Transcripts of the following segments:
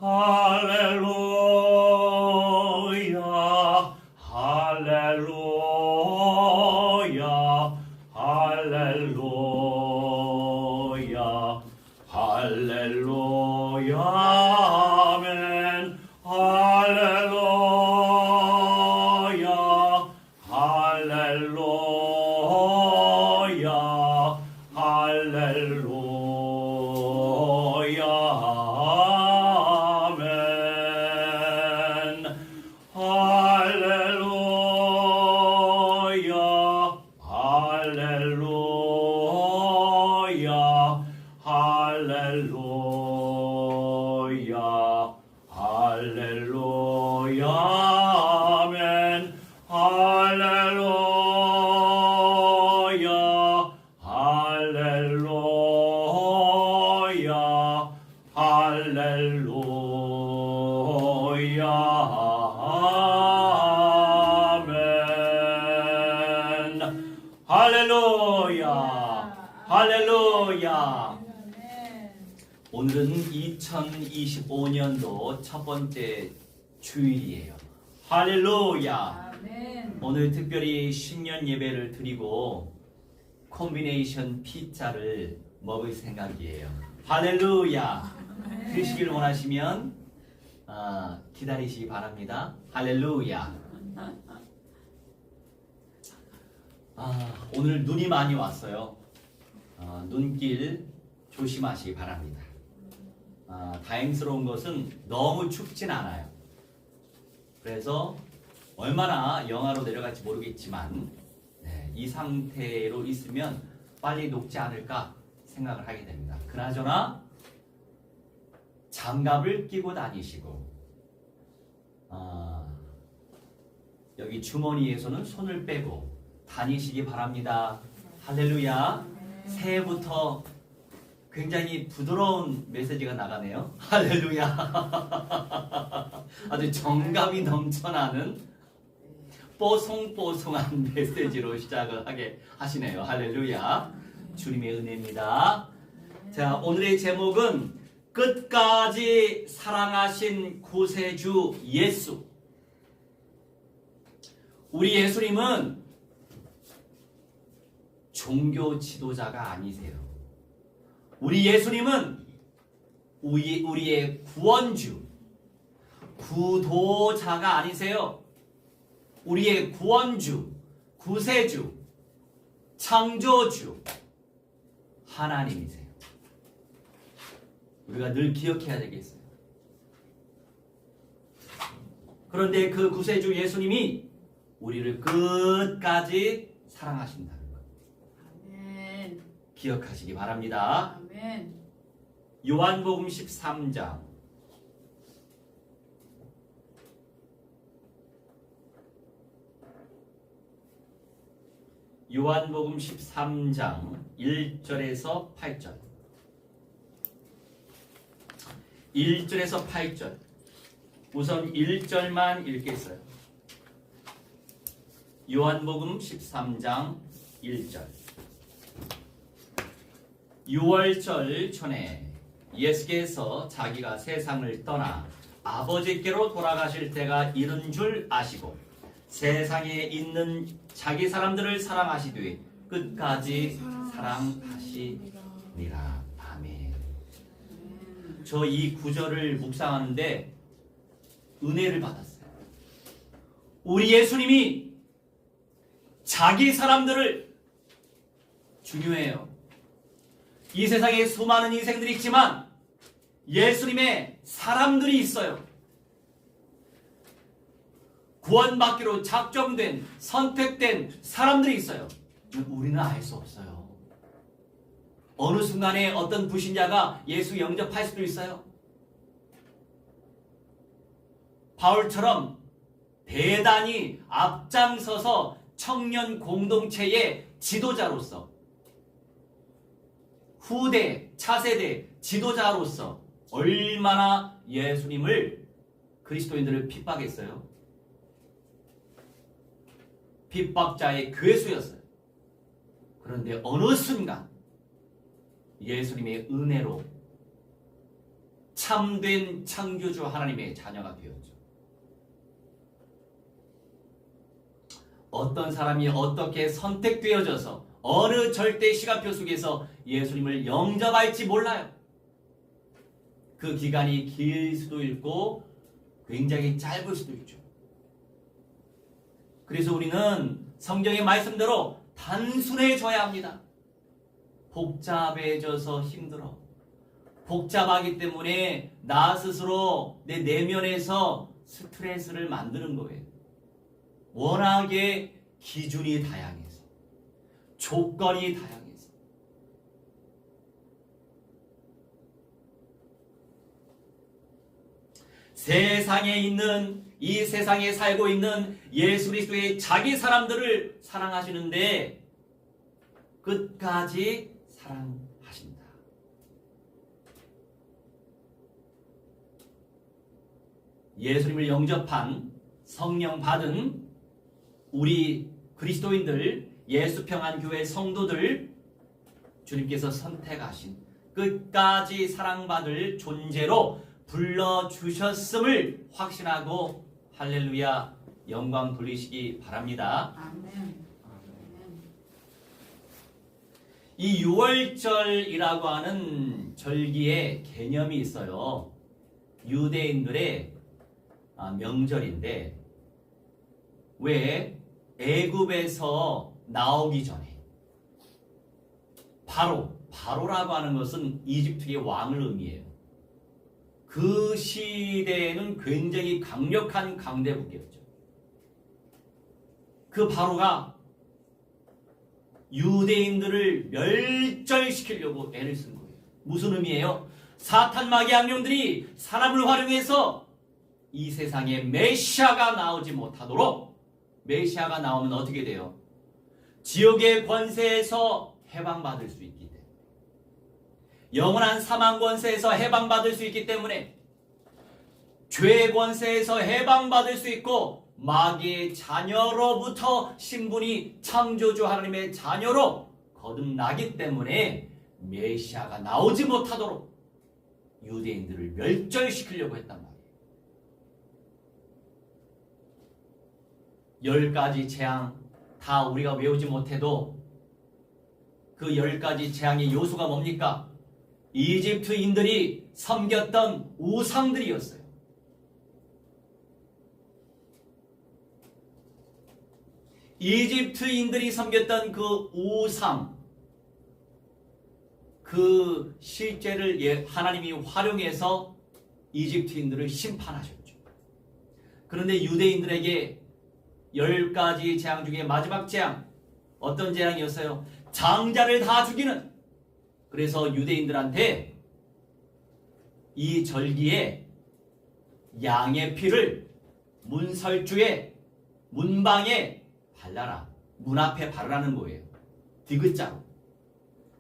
할렐루야 할렐루야 할렐루야 할렐루야 아멘 할렐루야 할렐루야 할렐루야 아멘 할렐루야 할렐루야 할렐루야 할렐루야 아멘 할렐루야 할렐루야 할렐루야 아멘 할렐루야 할렐루야. 오늘은 2025년도 첫 번째 주일이에요. 할렐루야. 아멘. 오늘 특별히 신년 예배를 드리고 콤비네이션 피자를 먹을 생각이에요. 할렐루야. 드시길 원하시면 기다리시기 바랍니다. 할렐루야. 오늘 눈이 많이 왔어요. 눈길 조심하시기 바랍니다. 다행스러운 것은 너무 춥진 않아요. 그래서 얼마나 영하로 내려갈지 모르겠지만 이 상태로 있으면 빨리 녹지 않을까 생각을 하게 됩니다. 그나저나 장갑을 끼고 다니시고 여기 주머니에서는 손을 빼고 다니시기 바랍니다. 할렐루야. 새해부터 굉장히 부드러운 메시지가 나가네요. 할렐루야. 아주 정감이 넘쳐나는 뽀송뽀송한 메시지로 시작을 하게 하시네요. 할렐루야. 주님의 은혜입니다. 자, 오늘의 제목은 끝까지 사랑하신 구세주 예수. 우리 예수님은 종교 지도자가 아니세요. 우리 예수님은 우리의 구원주, 구도자가 아니세요. 우리의 구원주, 구세주, 창조주, 하나님이세요. 우리가 늘 기억해야 되겠어요. 그런데 그 구세주 예수님이 우리를 끝까지 사랑하신다는 것. 아멘. 기억하시기 바랍니다. 아멘. 요한복음 13장 요한복음 13장 1절에서 8절 1절에서 8절 우선 1절만 읽겠어요. 요한복음 13장 1절 6월절 전에 예수께서 자기가 세상을 떠나 아버지께로 돌아가실 때가 이른 줄 아시고 세상에 있는 자기 사람들을 사랑하시되 끝까지 사랑하시니라. 아멘. 저 이 구절을 묵상하는데 은혜를 받았어요. 우리 예수님이 자기 사람들을 중요해요. 이 세상에 수많은 인생들이 있지만 예수님의 사람들이 있어요. 구원받기로 작정된, 선택된 사람들이 있어요. 우리는 알 수 없어요. 어느 순간에 어떤 불신자가 예수 영접할 수도 있어요. 바울처럼 대단히 앞장서서 청년 공동체의 지도자로서 후대, 차세대 지도자로서 얼마나 예수님을 그리스도인들을 핍박했어요. 핍박자의 괴수였어요. 그런데 어느 순간 예수님의 은혜로 참된 창조주 하나님의 자녀가 되었죠. 어떤 사람이 어떻게 선택되어져서 어느 절대 시간표 속에서 예수님을 영접할지 몰라요. 그 기간이 길 수도 있고 굉장히 짧을 수도 있죠. 그래서 우리는 성경의 말씀대로 단순해져야 합니다. 복잡해져서 힘들어. 복잡하기 때문에 나 스스로 내 내면에서 스트레스를 만드는 거예요. 워낙에 기준이 다양해서, 조건이 다양해서. 세상에 있는, 이 세상에 살고 있는 예수 그리스도의 자기 사람들을 사랑하시는데 끝까지 사랑하신다. 예수님을 영접한, 성령 받은 우리 그리스도인들, 예수평안교회 성도들, 주님께서 선택하신 끝까지 사랑받을 존재로 불러주셨음을 확신하고 할렐루야 영광 돌리시기 바랍니다. 아멘. 이 6월절이라고 하는 절기의 개념이 있어요. 유대인들의 명절인데, 왜 애굽에서 나오기 전에 바로라고 하는 것은 이집트의 왕을 의미해요. 그 시대에는 굉장히 강력한 강대국이었죠. 그 바로가 유대인들을 멸절시키려고 애를 쓴 거예요. 무슨 의미예요? 사탄 마귀 악령들이 사람을 활용해서 이 세상에 메시아가 나오지 못하도록, 메시아가 나오면 어떻게 돼요? 지옥의 권세에서 해방받을 수 있기 때문에, 영원한 사망 권세에서 해방받을 수 있기 때문에, 죄의 권세에서 해방받을 수 있고, 마귀의 자녀로부터 신분이 창조주 하나님의 자녀로 거듭나기 때문에 메시아가 나오지 못하도록 유대인들을 멸절시키려고 했단 말이에요. 10가지 재앙 다 우리가 외우지 못해도 그 10가지 재앙의 요소가 뭡니까? 이집트인들이 섬겼던 우상들이었어요. 이집트인들이 섬겼던 그 우상, 그 실제를 하나님이 활용해서 이집트인들을 심판하셨죠. 그런데 유대인들에게 10가지 재앙 중에 마지막 재앙, 어떤 재앙이었어요? 장자를 다 죽이는. 그래서 유대인들한테 이 절기에 양의 피를 문설주에, 문방에 발라라. 문 앞에 바르라는 거예요. 디귿자로.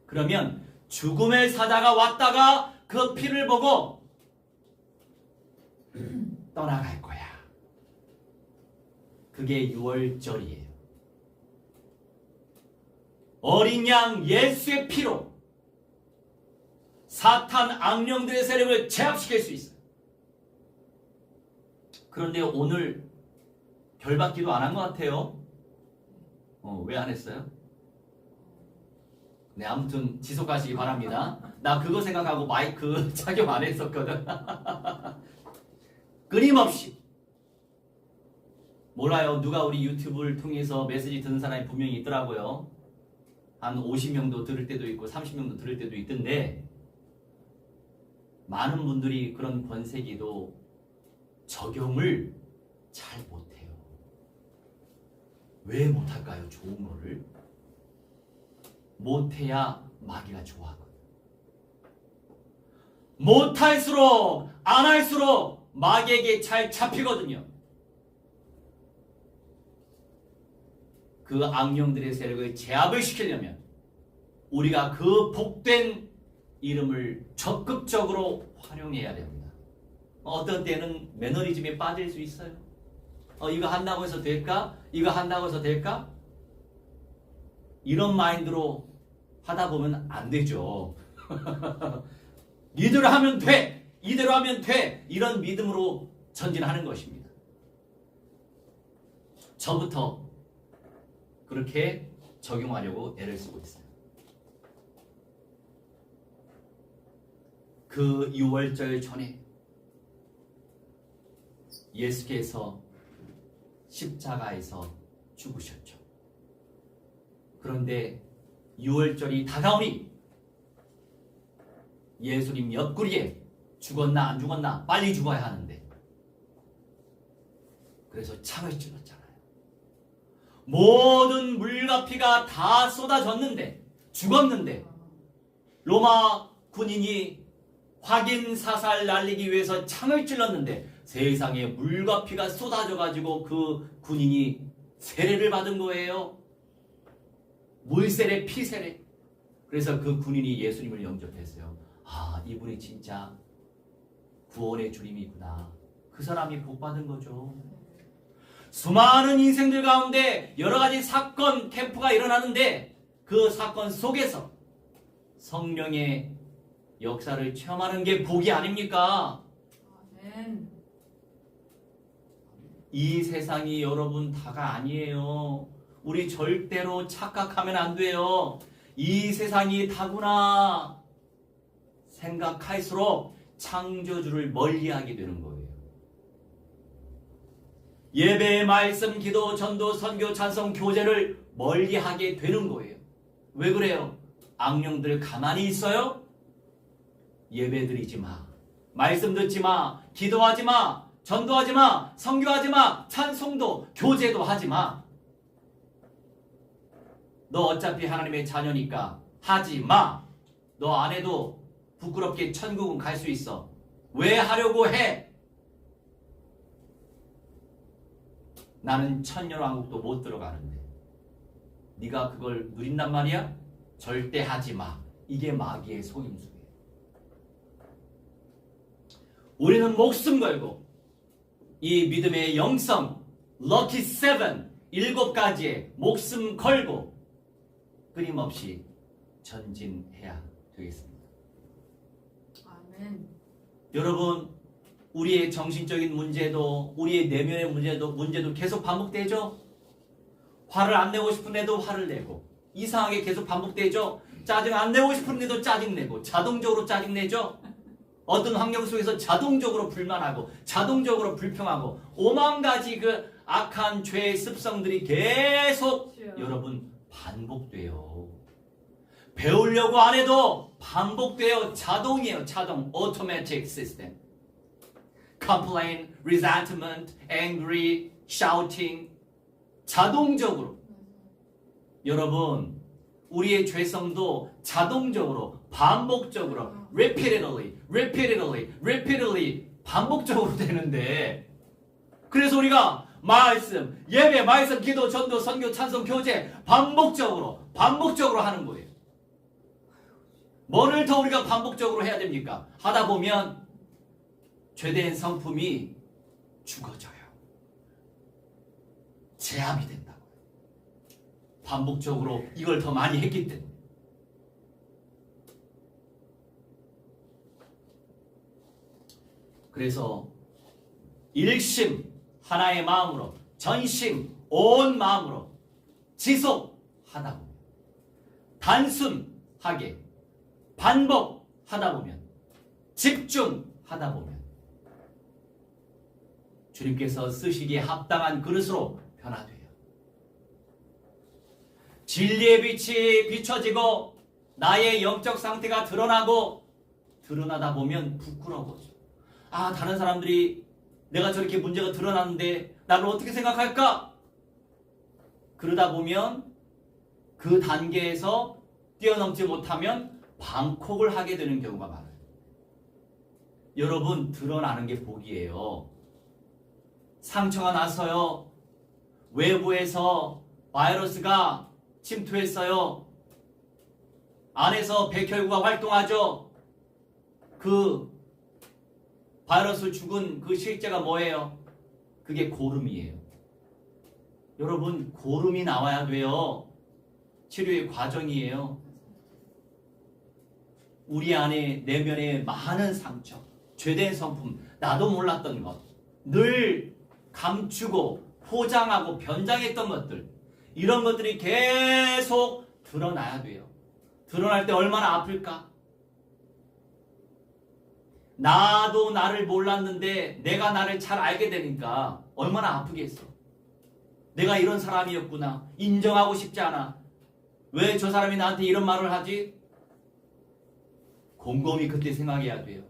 그러면 죽음의 사자가 왔다가 그 피를 보고 떠나갈 거야. 그게 6월절이에요. 어린 양 예수의 피로 사탄 악령들의 세력을 제압시킬 수 있어요. 그런데 오늘 결받기도 안 한 것 같아요. 왜 안 했어요? 네, 아무튼 지속하시기 바랍니다. 나 그거 생각하고 마이크 착용 안 했었거든. 끊임없이. 몰라요. 누가 우리 유튜브를 통해서 메시지 듣는 사람이 분명히 있더라고요. 한 50명도 들을 때도 있고 30명도 들을 때도 있던데, 많은 분들이 그런 권세기도 적용을 잘 못해요. 왜 못할까요? 좋은 거를 못해야 마귀가 좋아하거든. 못할수록 안 할수록 마귀에게 잘 잡히거든요. 그 악령들의 세력을 제압을 시키려면 우리가 그 복된 이름을 적극적으로 활용해야 됩니다. 어떤 때는 매너리즘에 빠질 수 있어요. 이거 한다고 해서 될까? 이거 한다고 해서 될까? 이런 마인드로 하다 보면 안 되죠. 니들 하면 돼! 이대로 하면 돼. 이런 믿음으로 전진하는 것입니다. 저부터 그렇게 적용하려고 애를 쓰고 있어요. 그 6월절 전에 예수께서 십자가에서 죽으셨죠. 그런데 6월절이 다가오니 예수님 옆구리에 죽었나 안 죽었나 빨리 죽어야 하는데 그래서 창을 찔렀잖아요. 모든 물과 피가 다 쏟아졌는데 죽었는데 로마 군인이 확인 사살 날리기 위해서 창을 찔렀는데 세상에 물과 피가 쏟아져 가지고 그 군인이 세례를 받은 거예요. 물세례, 피세례. 그래서 그 군인이 예수님을 영접했어요. 아, 이분이 진짜 구원의 주님이구나. 그 사람이 복 받은 거죠. 수많은 인생들 가운데 여러 가지 사건, 캠프가 일어나는데 그 사건 속에서 성령의 역사를 체험하는 게 복이 아닙니까? 아멘. 이 세상이 여러분 다가 아니에요. 우리 절대로 착각하면 안 돼요. 이 세상이 다구나 생각할수록 창조주를 멀리하게 되는 거예요. 예배, 말씀, 기도, 전도, 선교, 찬송, 교제를 멀리하게 되는 거예요. 왜 그래요? 악령들 가만히 있어요? 예배 드리지 마. 말씀 듣지 마. 기도하지 마. 전도하지 마. 선교하지 마. 찬송도, 교제도 하지 마. 너 어차피 하나님의 자녀니까 하지 마. 너 안 해도 부끄럽게 천국은 갈 수 있어. 왜 하려고 해? 나는 천년왕국도 못 들어가는데 네가 그걸 누린단 말이야? 절대 하지 마. 이게 마귀의 속임수예요. 우리는 목숨 걸고 이 믿음의 영성 럭키 7 7가지의 목숨 걸고 끊임없이 전진해야 되겠습니다. 아멘. 여러분, 우리의 정신적인 문제도 우리의 내면의 문제도 계속 반복되죠? 화를 안 내고 싶은데도 화를 내고 이상하게 계속 반복되죠? 짜증 안 내고 싶은데도 짜증내고 자동적으로 짜증내죠? 어떤 환경 속에서 자동적으로 불만하고 자동적으로 불평하고 오만 가지 그 악한 죄의 습성들이 계속 여러분 반복돼요. 배우려고 안 해도 반복돼요. 자동이에요. 자동. Automatic system. Complain, resentment, angry, shouting. 자동적으로. 여러분, 우리의 죄성도 자동적으로, 반복적으로, repeatedly 반복적으로 되는데 그래서 우리가 말씀, 예배, 말씀, 기도, 전도, 선교, 찬송, 교제 반복적으로 하는 거예요. 뭐를 더 우리가 반복적으로 해야 됩니까? 하다 보면 죄된 성품이 죽어져요. 제압이 된다고요. 반복적으로 이걸 더 많이 했기 때문에. 그래서 일심 하나의 마음으로 전심 온 마음으로 지속하다 보면 단순하게 반복하다 보면 집중하다 보면 주님께서 쓰시기에 합당한 그릇으로 변화돼요. 진리의 빛이 비춰지고 나의 영적 상태가 드러나다 보면 부끄러워져. 아, 다른 사람들이 내가 저렇게 문제가 드러났는데 나를 어떻게 생각할까? 그러다 보면 그 단계에서 뛰어넘지 못하면 방콕을 하게 되는 경우가 많아요. 여러분, 드러나는 게 복이에요. 상처가 나서요. 외부에서 바이러스가 침투했어요. 안에서 백혈구가 활동하죠. 그 바이러스 죽은 그 실제가 뭐예요? 그게 고름이에요. 여러분, 고름이 나와야 돼요. 치료의 과정이에요. 우리 안에 내면에 많은 상처, 죄된 성품, 나도 몰랐던 것, 늘 감추고 포장하고 변장했던 것들, 이런 것들이 계속 드러나야 돼요. 드러날 때 얼마나 아플까? 나도 나를 몰랐는데 내가 나를 잘 알게 되니까 얼마나 아프겠어. 내가 이런 사람이었구나. 인정하고 싶지 않아. 왜 저 사람이 나한테 이런 말을 하지? 곰곰이 그때 생각해야 돼요.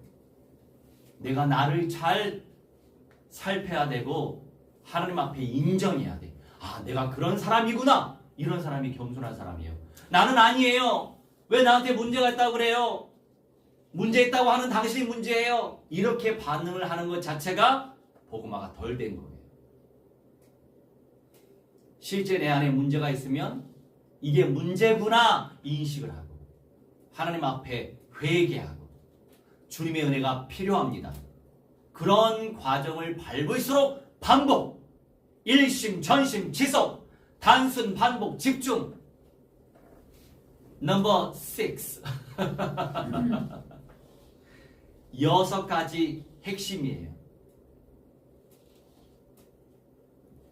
내가 나를 잘 살펴야 되고 하나님 앞에 인정해야 돼. 아, 내가 그런 사람이구나. 이런 사람이 겸손한 사람이에요. 나는 아니에요. 왜 나한테 문제가 있다고 그래요? 문제 있다고 하는 당신이 문제예요. 이렇게 반응을 하는 것 자체가 복음화가 덜 된 거예요. 실제 내 안에 문제가 있으면 이게 문제구나 인식을 하고 하나님 앞에 회개하고 주님의 은혜가 필요합니다. 그런 과정을 밟을수록 반복, 일심, 지속, 단순, 반복, 집중. 넘버 6. 6가지 핵심이에요.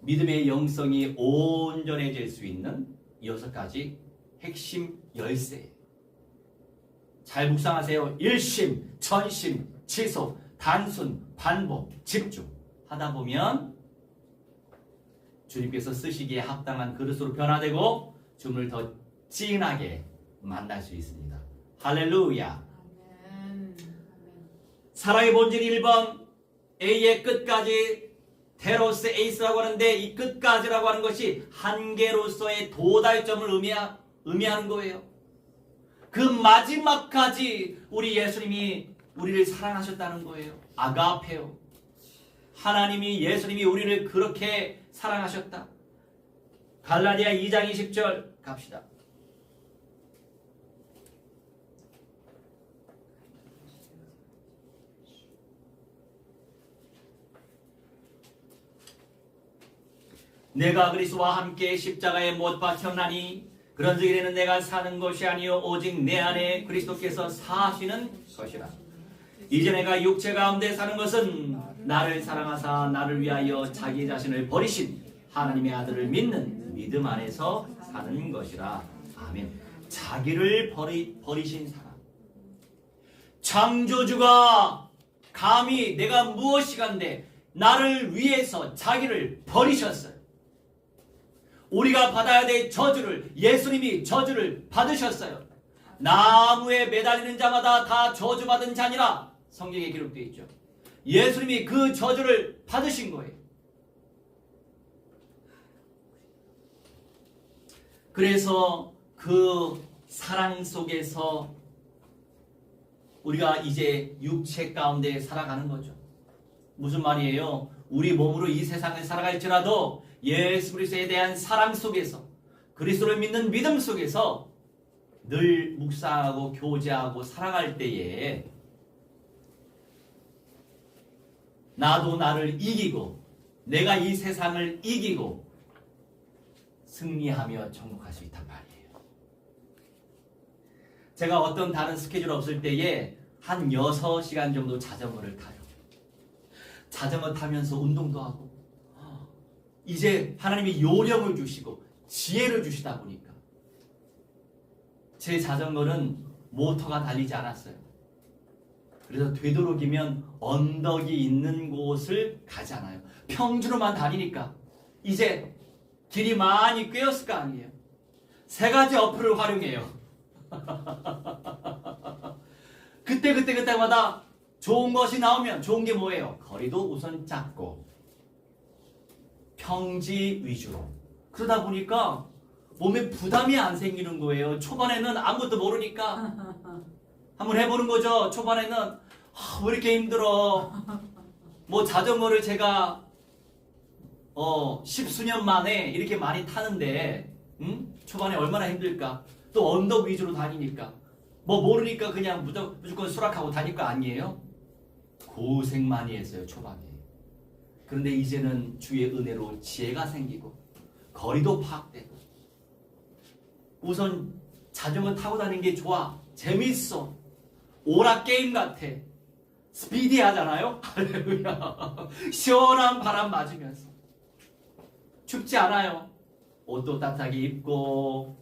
믿음의 영성이 온전해질 수 있는 6가지 핵심 열쇠. 잘 묵상하세요. 일심, 전심, 지속, 단순, 반복, 집중 하다 보면 주님께서 쓰시기에 합당한 그릇으로 변화되고 주님을 더 진하게 만날 수 있습니다. 할렐루야. 아멘. 사랑의 본질 1번, A의 끝까지, 테로스 에이스라고 하는데 이 끝까지라고 하는 것이 한계로서의 도달점을 의미하는 거예요. 그 마지막까지 우리 예수님이 우리를 사랑하셨다는 거예요. 아가페오. 하나님이, 예수님이 우리를 그렇게 사랑하셨다. 갈라디아 2장 20절 갑시다. 내가 그리스도와 함께 십자가에 못 박혔나니 그런즉 이제는 내가 사는 것이 아니요 오직 내 안에 그리스도께서 사시는 것이라. 이제 내가 육체 가운데 사는 것은 나를 사랑하사 나를 위하여 자기 자신을 버리신 하나님의 아들을 믿는 믿음 안에서 사는 것이라. 아멘. 자기를 버리신 사람. 창조주가 감히 내가 무엇이간데 나를 위해서 자기를 버리셨어요. 우리가 받아야 될 저주를 예수님이 저주를 받으셨어요. 나무에 매달리는 자마다 다 저주받은 자니라 성경에 기록되어 있죠. 예수님이 그 저주를 받으신 거예요. 그래서 그 사랑 속에서 우리가 이제 육체 가운데 살아가는 거죠. 무슨 말이에요? 우리 몸으로 이 세상을 살아갈지라도 예수 그리스도에 대한 사랑 속에서 그리스도를 믿는 믿음 속에서 늘 묵상하고 교제하고 살아갈 때에 나도 나를 이기고 내가 이 세상을 이기고 승리하며 정복할 수 있단 말이에요. 제가 어떤 다른 스케줄 없을 때에 한 6시간 정도 자전거를 타요. 자전거 타면서 운동도 하고 이제 하나님이 요령을 주시고 지혜를 주시다 보니까 제 자전거는 모터가 달리지 않았어요. 그래서 되도록이면 언덕이 있는 곳을 가지 않아요. 평지로만 다니니까 이제 길이 많이 꿰었을 거 아니에요. 3가지 어플을 활용해요. 그때마다 좋은 것이 나오면 좋은 게 뭐예요? 거리도 우선 작고 평지 위주로. 그러다 보니까 몸에 부담이 안 생기는 거예요. 초반에는 아무것도 모르니까 한번 해보는 거죠. 초반에는 왜 이렇게 힘들어. 뭐 자전거를 제가 10수년 만에 이렇게 많이 타는데 초반에 얼마나 힘들까. 또 언덕 위주로 다니니까 뭐 모르니까 그냥 무조건 수락하고 다닐 거 아니에요. 고생 많이 했어요 초반에. 그런데 이제는 주의 은혜로 지혜가 생기고 거리도 파악되고 우선 자전거 타고 다니는 게 좋아. 재밌어. 오락 게임 같아. 스피디하잖아요. 할렐루야. 시원한 바람 맞으면서 춥지 않아요. 옷도 따뜻하게 입고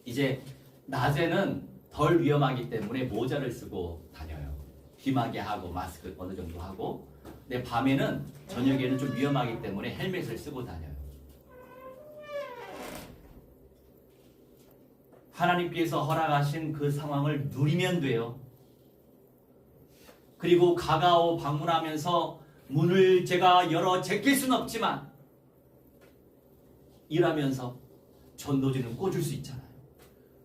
이제 낮에는 덜 위험하기 때문에 모자를 쓰고 다녀요. 귀마개 하고 마스크 어느 정도 하고. 근데 밤에는 저녁에는 좀 위험하기 때문에 헬멧을 쓰고 다녀요. 하나님께서 허락하신 그 상황을 누리면 돼요. 그리고 가가오 방문하면서 문을 제가 열어 제낄 수는 없지만 일하면서 전도지는 꽂을 수 있잖아요.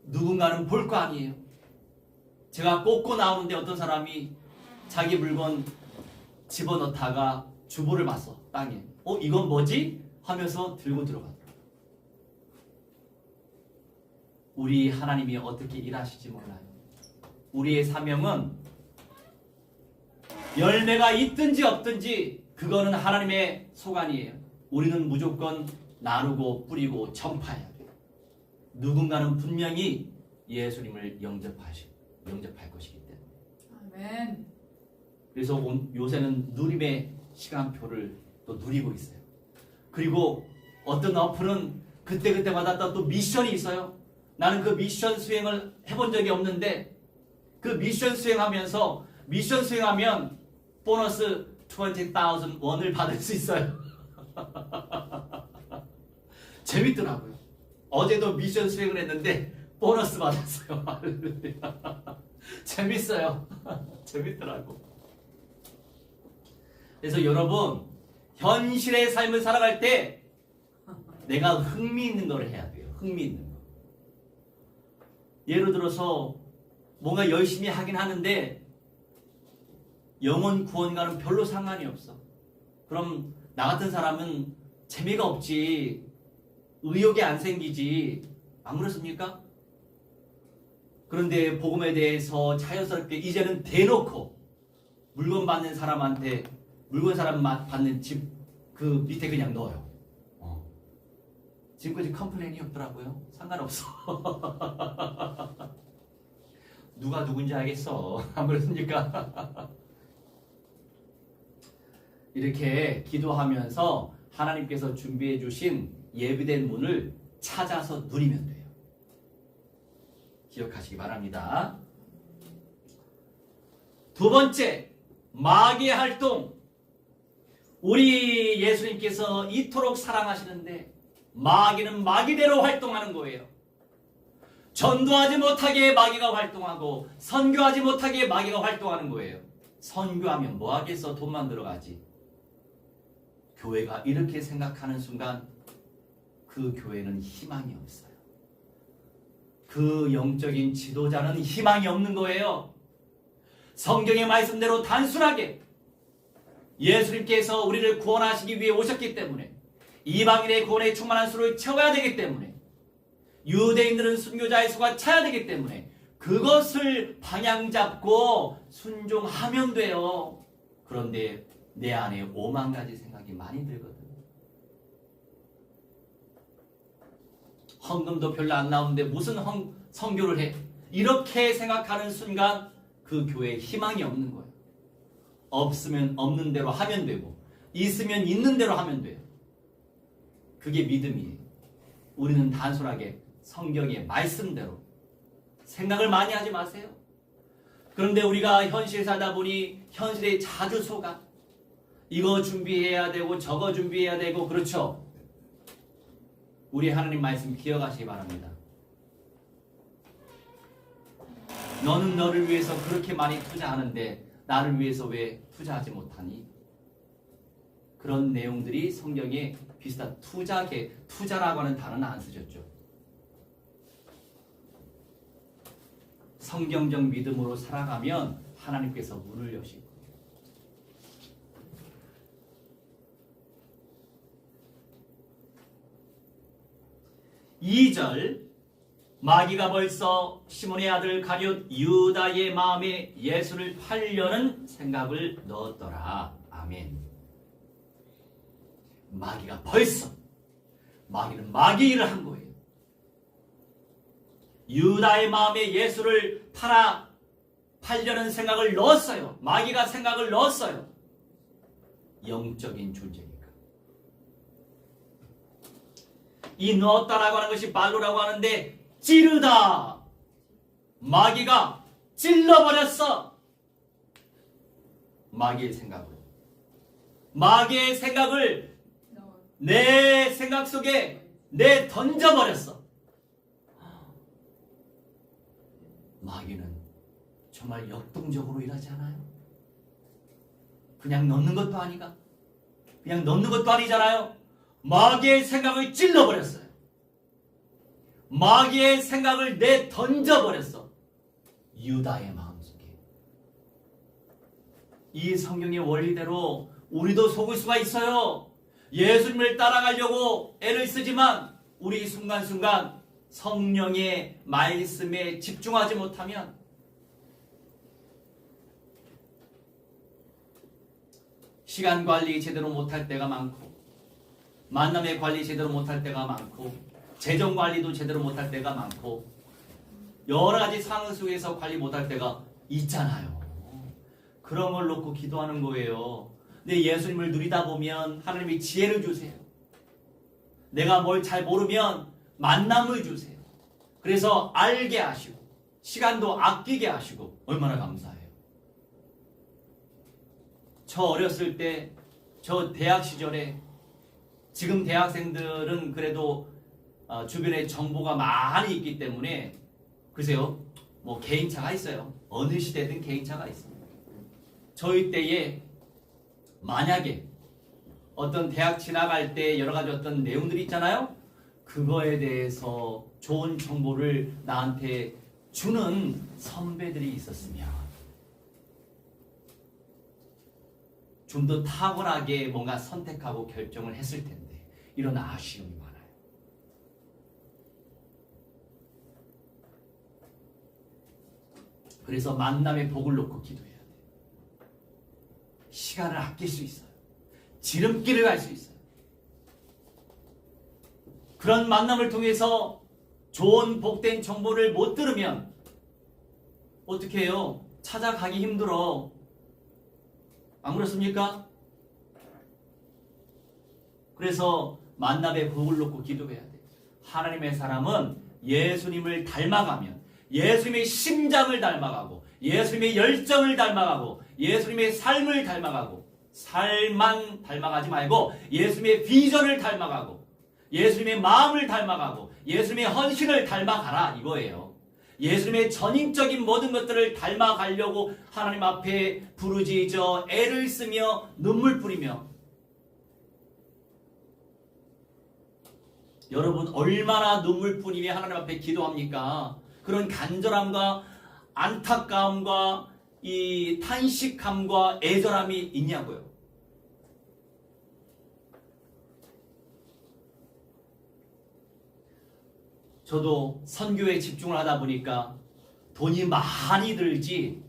누군가는 볼 거 아니에요. 제가 꽂고 나오는데 어떤 사람이 자기 물건 집어넣다가 주보를 봤어. 땅에. 이건 뭐지? 하면서 들고 들어가더라고요. 우리 하나님이 어떻게 일하실지 몰라요. 우리의 사명은 열매가 있든지 없든지 그거는 하나님의 소관이에요. 우리는 무조건 나누고 뿌리고 전파해야 돼요. 누군가는 분명히 예수님을 영접할 것이기 때문에. 아멘. 그래서 요새는 누림의 시간표를 또 누리고 있어요. 그리고 어떤 어플은 그때마다 또 미션이 있어요. 나는 그 미션 수행을 해본 적이 없는데 그 미션 수행하면 보너스 20,000 원을 받을 수 있어요. 재밌더라고요. 어제도 미션 수행을 했는데 보너스 받았어요. 재밌어요. 재밌더라고. 그래서 여러분, 현실의 삶을 살아갈 때 내가 흥미있는 걸 해야 돼요. 흥미있는 거. 예를 들어서 뭔가 열심히 하긴 하는데 영혼 구원과는 별로 상관이 없어. 그럼 나 같은 사람은 재미가 없지. 의욕이 안 생기지. 안 그렇습니까? 그런데 복음에 대해서 자연스럽게 이제는 대놓고 물건 받는 사람한테 물건 받는 집 그 밑에 그냥 넣어요. 지금까지 컴플레인이 없더라고요. 상관없어. 누가 누군지 알겠어. 안 그렇습니까? 이렇게 기도하면서 하나님께서 준비해 주신 예비된 문을 찾아서 누리면 돼요. 기억하시기 바랍니다. 두 번째, 마귀의 활동. 우리 예수님께서 이토록 사랑하시는데 마귀는 마귀대로 활동하는 거예요. 전도하지 못하게 마귀가 활동하고 선교하지 못하게 마귀가 활동하는 거예요. 선교하면 뭐 하겠어? 돈 만들어 가지. 교회가 이렇게 생각하는 순간 그 교회는 희망이 없어요. 그 영적인 지도자는 희망이 없는 거예요. 성경의 말씀대로 단순하게 예수님께서 우리를 구원하시기 위해 오셨기 때문에 이방인의 구원에 충만한 수를 채워야 되기 때문에 유대인들은 순교자의 수가 차야 되기 때문에 그것을 방향 잡고 순종하면 돼요. 그런데 내 안에 5만 가지 생각이 많이 들거든. 헌금도 별로 안 나오는데 무슨 선교를 해? 이렇게 생각하는 순간 그 교회에 희망이 없는 거예요. 없으면 없는 대로 하면 되고 있으면 있는 대로 하면 돼요. 그게 믿음이에요. 우리는 단순하게 성경의 말씀대로 생각을 많이 하지 마세요. 그런데 우리가 현실 살다 보니 현실에 자주 속아. 이거 준비해야 되고 저거 준비해야 되고 그렇죠. 우리 하나님 말씀 기억하시기 바랍니다. 너는 너를 위해서 그렇게 많이 투자하는데 나를 위해서 왜 투자하지 못하니? 그런 내용들이 성경에 비슷한 투자라고 하는 단어는 안 쓰셨죠. 성경적 믿음으로 살아가면 하나님께서 문을 여시고 2절 마귀가 벌써 시몬의 아들 가룟 유다의 마음에 예수를 팔려는 생각을 넣었더라. 아멘. 마귀가 벌써 마귀는 마귀 일을 한 거예요. 하려는 생각을 넣었어요. 마귀가 생각을 넣었어요. 영적인 존재니까. 이 넣었다라고 하는 것이 발로라고 하는데 찌르다. 마귀가 찔러버렸어. 마귀의 생각으로. 마귀의 생각을 내 생각 속에 내 던져버렸어. 마귀는 정말 역동적으로 일하지 않아요? 그냥 넣는 것도 아니가? 그냥 넣는 것도 아니잖아요? 마귀의 생각을 찔러버렸어요. 마귀의 생각을 내 던져버렸어. 유다의 마음속에. 이 성경의 원리대로 우리도 속을 수가 있어요. 예수님을 따라가려고 애를 쓰지만 우리 순간순간 성령의 말씀에 집중하지 못하면 시간 관리 제대로 못할 때가 많고 만남의 관리 제대로 못할 때가 많고 재정 관리도 제대로 못할 때가 많고 여러 가지 상황 속에서 관리 못할 때가 있잖아요. 그런 걸 놓고 기도하는 거예요. 근데 예수님을 누리다 보면 하나님이 지혜를 주세요. 내가 뭘 잘 모르면 만남을 주세요. 그래서 알게 하시고 시간도 아끼게 하시고 얼마나 감사해요. 저 어렸을 때, 저 대학 시절에 지금 대학생들은 그래도 주변에 정보가 많이 있기 때문에 글쎄요, 뭐 개인차가 있어요. 어느 시대든 개인차가 있습니다. 저희 때에 만약에 어떤 대학 지나갈 때 여러 가지 어떤 내용들이 있잖아요. 그거에 대해서 좋은 정보를 나한테 주는 선배들이 있었으면 좀 더 탁월하게 뭔가 선택하고 결정을 했을 텐데 이런 아쉬움이 많아요. 그래서 만남의 복을 놓고 기도해야 돼요. 시간을 아낄 수 있어요. 지름길을 갈 수 있어요. 그런 만남을 통해서 좋은 복된 정보를 못 들으면 어떻게 해요? 찾아가기 힘들어. 안 그렇습니까? 그래서 만남의 복을 놓고 기도해야 돼요. 하나님의 사람은 예수님을 닮아가면 예수님의 심장을 닮아가고 예수님의 열정을 닮아가고 예수님의 삶을 닮아가고 삶만 닮아가지 말고 예수님의 비전을 닮아가고 예수님의 마음을 닮아가고 예수님의 헌신을 닮아가라 이거예요. 예수님의 전인적인 모든 것들을 닮아가려고 하나님 앞에 부르짖어 애를 쓰며 눈물 뿌리며 여러분 얼마나 눈물 뿌리며 하나님 앞에 기도합니까? 그런 간절함과 안타까움과 이 탄식함과 애절함이 있냐고요. 저도 선교에 집중을 하다 보니까 돈이 많이 들지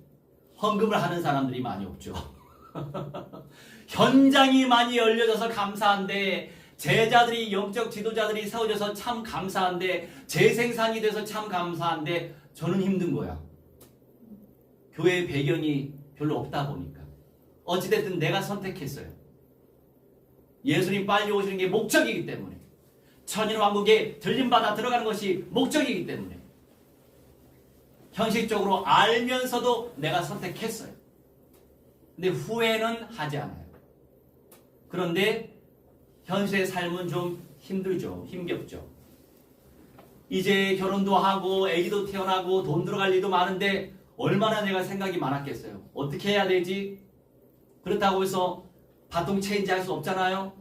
헌금을 하는 사람들이 많이 없죠. 현장이 많이 열려져서 감사한데 제자들이 영적 지도자들이 세워져서 참 감사한데 재생산이 돼서 참 감사한데 저는 힘든 거야. 교회 배경이 별로 없다 보니까 어찌됐든 내가 선택했어요. 예수님 빨리 오시는 게 목적이기 때문에 천인왕국에 들림받아 들어가는 것이 목적이기 때문에 현실적으로 알면서도 내가 선택했어요. 근데 후회는 하지 않아요. 그런데 현실의 삶은 좀 힘들죠. 힘겹죠. 이제 결혼도 하고 아기도 태어나고 돈 들어갈 일도 많은데 얼마나 내가 생각이 많았겠어요. 어떻게 해야 되지? 그렇다고 해서 바통 체인지 할 수 없잖아요.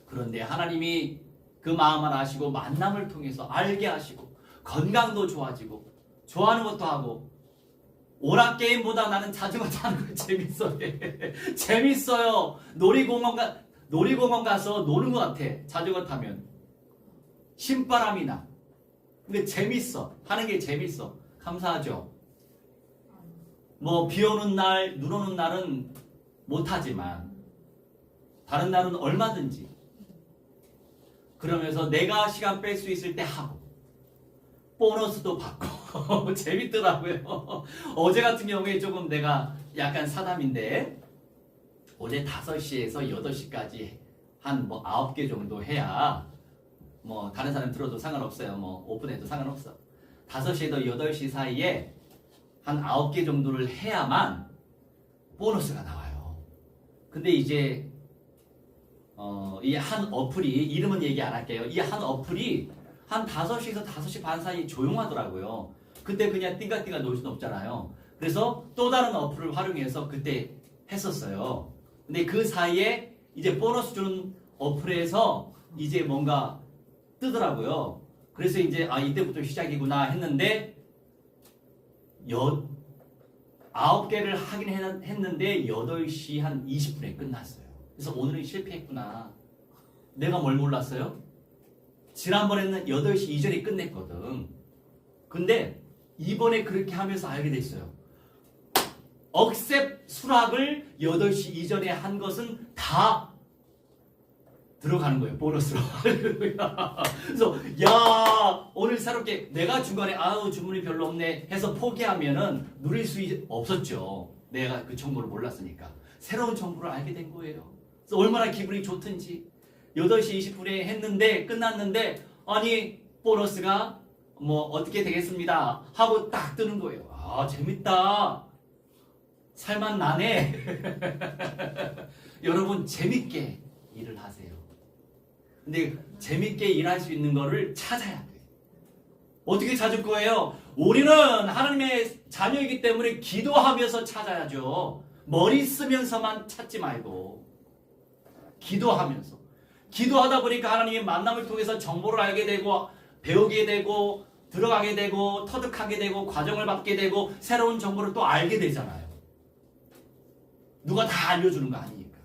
그런데 하나님이 그 마음을 아시고 만남을 통해서 알게 하시고 건강도 좋아지고 좋아하는 것도 하고 오락게임보다 나는 자전거 타는 거 재밌어요. 재밌어요. 놀이공원 가서 노는 것 같아. 자전거 타면 신바람이 나. 근데 재밌어. 하는 게 재밌어. 감사하죠. 뭐 비 오는 날, 눈 오는 날은 못하지만 다른 날은 얼마든지 그러면서 내가 시간 뺄 수 있을 때 하고 보너스도 받고 재밌더라고요. 어제 같은 경우에 조금 내가 약간 사담인데 어제 5시에서 8시까지 한 뭐 9개 정도 해야 뭐 다른 사람 들어도 상관없어요. 뭐 오픈해도 상관없어. 5시에서 8시 사이에 한 9개 정도를 해야만 보너스가 나와요. 근데 이제 이 한 어플이 이름은 얘기 안 할게요. 이 한 어플이 한 5시에서 5시 반 사이 조용하더라고요. 그때 그냥 띵가띵가 놀 수는 없잖아요. 그래서 또 다른 어플을 활용해서 그때 했었어요. 근데 그 사이에 이제 보너스 주는 어플에서 이제 뭔가 뜨더라고요. 그래서 이제 이때부터 시작이구나 했는데 9개를 하긴 했는데 8시 한 20분에 끝났어요. 그래서 오늘은 실패했구나. 내가 뭘 몰랐어요? 지난번에는 8시 이전에 끝냈거든. 근데 이번에 그렇게 하면서 알게 됐어요. 억셉 수락을 8시 이전에 한 것은 다 들어가는 거예요. 보너스로. 그래서 야 오늘 새롭게 내가 중간에 주문이 별로 없네 해서 포기하면은 누릴 수 없었죠. 내가 그 정보를 몰랐으니까. 새로운 정보를 알게 된 거예요. 그래서 얼마나 기분이 좋든지 8시 20분에 했는데 끝났는데 아니 보너스가 뭐 어떻게 되겠습니다 하고 딱 뜨는 거예요. 재밌다. 살만 나네. 여러분 재밌게 일을 하세요. 근데 재밌게 일할 수 있는 거를 찾아야 돼요. 어떻게 찾을 거예요? 우리는 하나님의 자녀이기 때문에 기도하면서 찾아야죠. 머리 쓰면서만 찾지 말고 기도하면서. 기도하다 보니까 하나님의 만남을 통해서 정보를 알게 되고 배우게 되고 들어가게 되고 터득하게 되고 과정을 받게 되고 새로운 정보를 또 알게 되잖아요. 누가 다 알려주는 거 아니니까.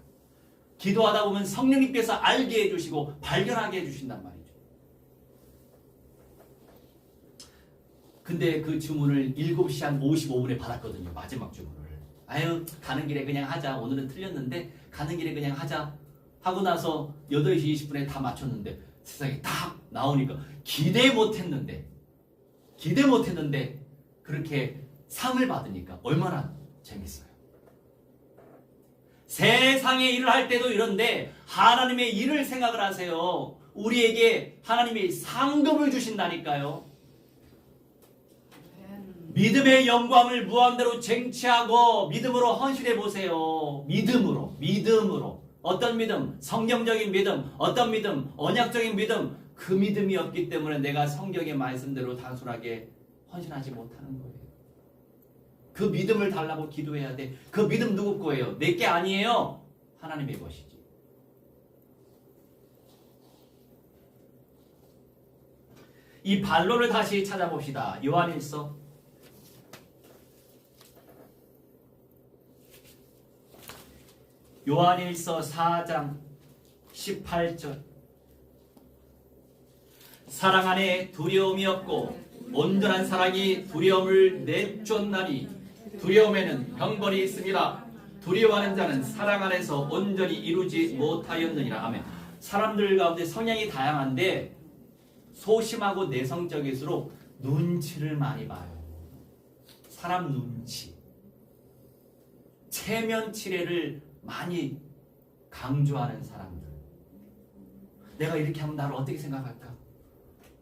기도하다 보면 성령님께서 알게 해주시고 발견하게 해주신단 말이죠. 근데 그 주문을 7시 한 55분에 받았거든요. 마지막 주문을. 가는 길에 그냥 하자. 오늘은 틀렸는데 가는 길에 그냥 하자. 하고 나서 8시 20분에 다 맞췄는데 세상에 딱 나오니까 기대 못했는데 그렇게 상을 받으니까 얼마나 재밌어요. 세상의 일을 할 때도 이런데 하나님의 일을 생각을 하세요. 우리에게 하나님이 상급을 주신다니까요. 믿음의 영광을 무한대로 쟁취하고 믿음으로 헌신해 보세요. 믿음으로. 어떤 믿음? 성경적인 믿음. 어떤 믿음? 언약적인 믿음. 그 믿음이 없기 때문에 내가 성경의 말씀대로 단순하게 헌신하지 못하는 거예요. 그 믿음을 달라고 기도해야 돼. 그 믿음 누구 거예요? 내 게 아니에요. 하나님의 것이지. 이 반론을 다시 찾아봅시다. 요한일서 4장 18절. 사랑 안에 두려움이 없고 온전한 사랑이 두려움을 내쫓나니 두려움에는 형벌이 있습니다. 두려워하는 자는 사랑 안에서 온전히 이루지 못하였느니라. 아멘. 사람들 가운데 성향이 다양한데 소심하고 내성적일수록 눈치를 많이 봐요. 사람 눈치. 체면 칠해를 많이 강조하는 사람들. 내가 이렇게 하면 나를 어떻게 생각할까?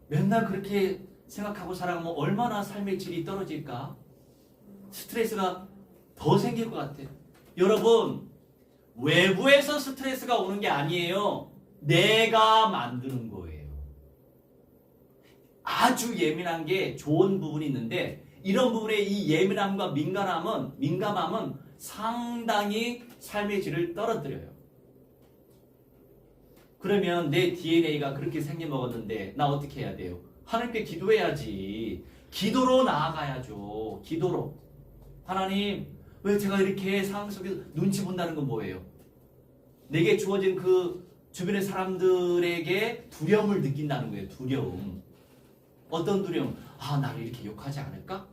맨날 그렇게 생각하고 살아가면 얼마나 삶의 질이 떨어질까? 스트레스가 더 생길 것 같아요. 여러분, 외부에서 스트레스가 오는 게 아니에요. 내가 만드는 거예요. 아주 예민한 게 좋은 부분이 있는데 이런 부분에 이 예민함과 민감함은 상당히 삶의 질을 떨어뜨려요. 그러면 내 DNA가 그렇게 생겨먹었는데 나 어떻게 해야 돼요? 하나님께 기도해야지. 기도로 나아가야죠. 기도로. 하나님, 왜 제가 이렇게 상황 속에서 눈치 본다는 건 뭐예요? 내게 주어진 그 주변의 사람들에게 두려움을 느낀다는 거예요. 두려움. 어떤 두려움? 나를 이렇게 욕하지 않을까?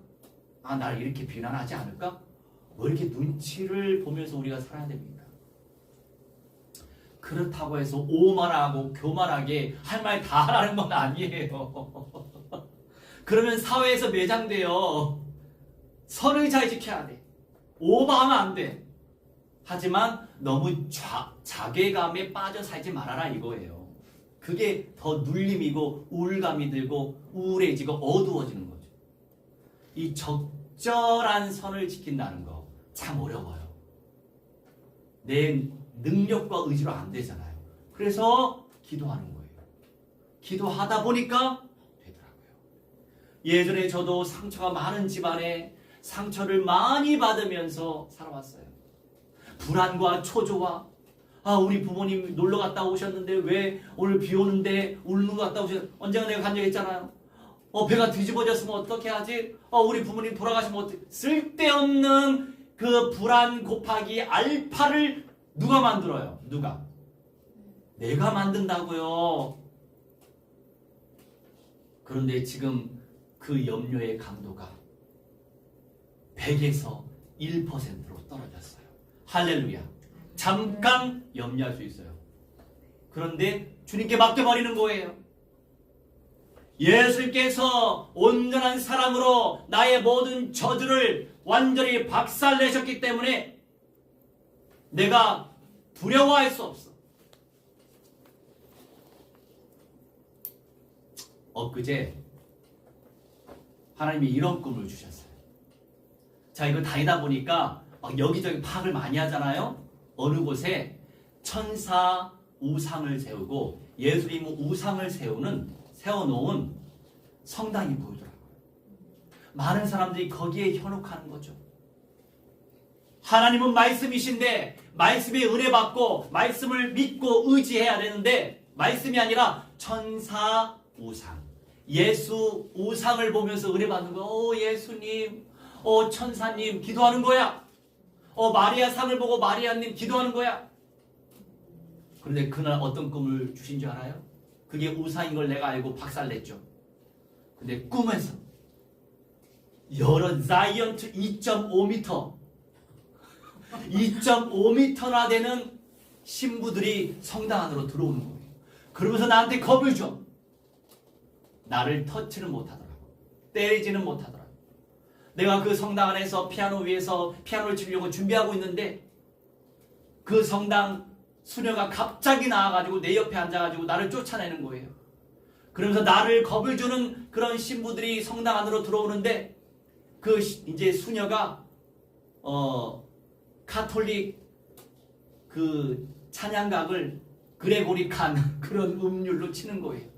나를 이렇게 비난하지 않을까? 뭐 이렇게 눈치를 보면서 우리가 살아야 됩니다. 그렇다고 해서 오만하고 교만하게 할 말 다 하라는 건 아니에요. 그러면 사회에서 매장돼요. 선을 잘 지켜야 돼. 오버하면 안 돼. 하지만 너무 자괴감에 빠져 살지 말아라 이거예요. 그게 더 눌림이고 우울감이 들고 우울해지고 어두워지는 거죠. 이 적절한 선을 지킨다는 거 참 어려워요. 내 능력과 의지로 안 되잖아요. 그래서 기도하는 거예요. 기도하다 보니까 되더라고요. 예전에 저도 상처가 많은 집안에 상처를 많이 받으면서 살아왔어요. 불안과 초조와 우리 부모님 놀러 갔다 오셨는데 왜 오늘 비 오는데 울는 것 같다 오셨는데 언젠가 내가 간 적 있잖아요. 배가 뒤집어졌으면 어떻게 하지? 우리 부모님 돌아가시면 어떻게? 쓸데없는 그 불안 곱하기 알파를 누가 만들어요? 누가? 내가 만든다고요. 그런데 지금 그 염려의 강도가 100에서 1%로 떨어졌어요. 할렐루야. 잠깐 염려할 수 있어요. 그런데 주님께 맡겨버리는 거예요. 예수께서 온전한 사랑으로 나의 모든 저주를 완전히 박살내셨기 때문에 내가 두려워할 수 없어. 엊그제 하나님이 이런 꿈을 주셨어요. 자, 이거 다니다 보니까 막 여기저기 파악을 많이 하잖아요. 어느 곳에 천사 우상을 세우고 예수님 우상을 세워놓은 성당이 보이더라고요. 많은 사람들이 거기에 현혹하는 거죠. 하나님은 말씀이신데 말씀에 은혜 받고 말씀을 믿고 의지해야 되는데 말씀이 아니라 천사 우상, 예수 우상을 보면서 은혜 받는 거예요. 예수님, 천사님 기도하는 거야. 마리아 상을 보고 마리아님 기도하는 거야. 그런데 그날 어떤 꿈을 주신 줄 알아요? 그게 우상인 걸 내가 알고 박살냈죠. 근데 꿈에서 여러 자이언트 2.5m나 되는 신부들이 성당 안으로 들어오는 거예요. 그러면서 나한테 겁을 줘. 나를 터치는 못하더라고. 때리지는 못하더라고. 내가 그 성당 안에서 피아노 위에서 피아노를 치려고 준비하고 있는데 그 성당 수녀가 갑자기 나와가지고 내 옆에 앉아가지고 나를 쫓아내는 거예요. 그러면서 나를 겁을 주는 그런 신부들이 성당 안으로 들어오는데 그 이제 수녀가 카톨릭 그 찬양각을 그레고리칸 그런 음률로 치는 거예요.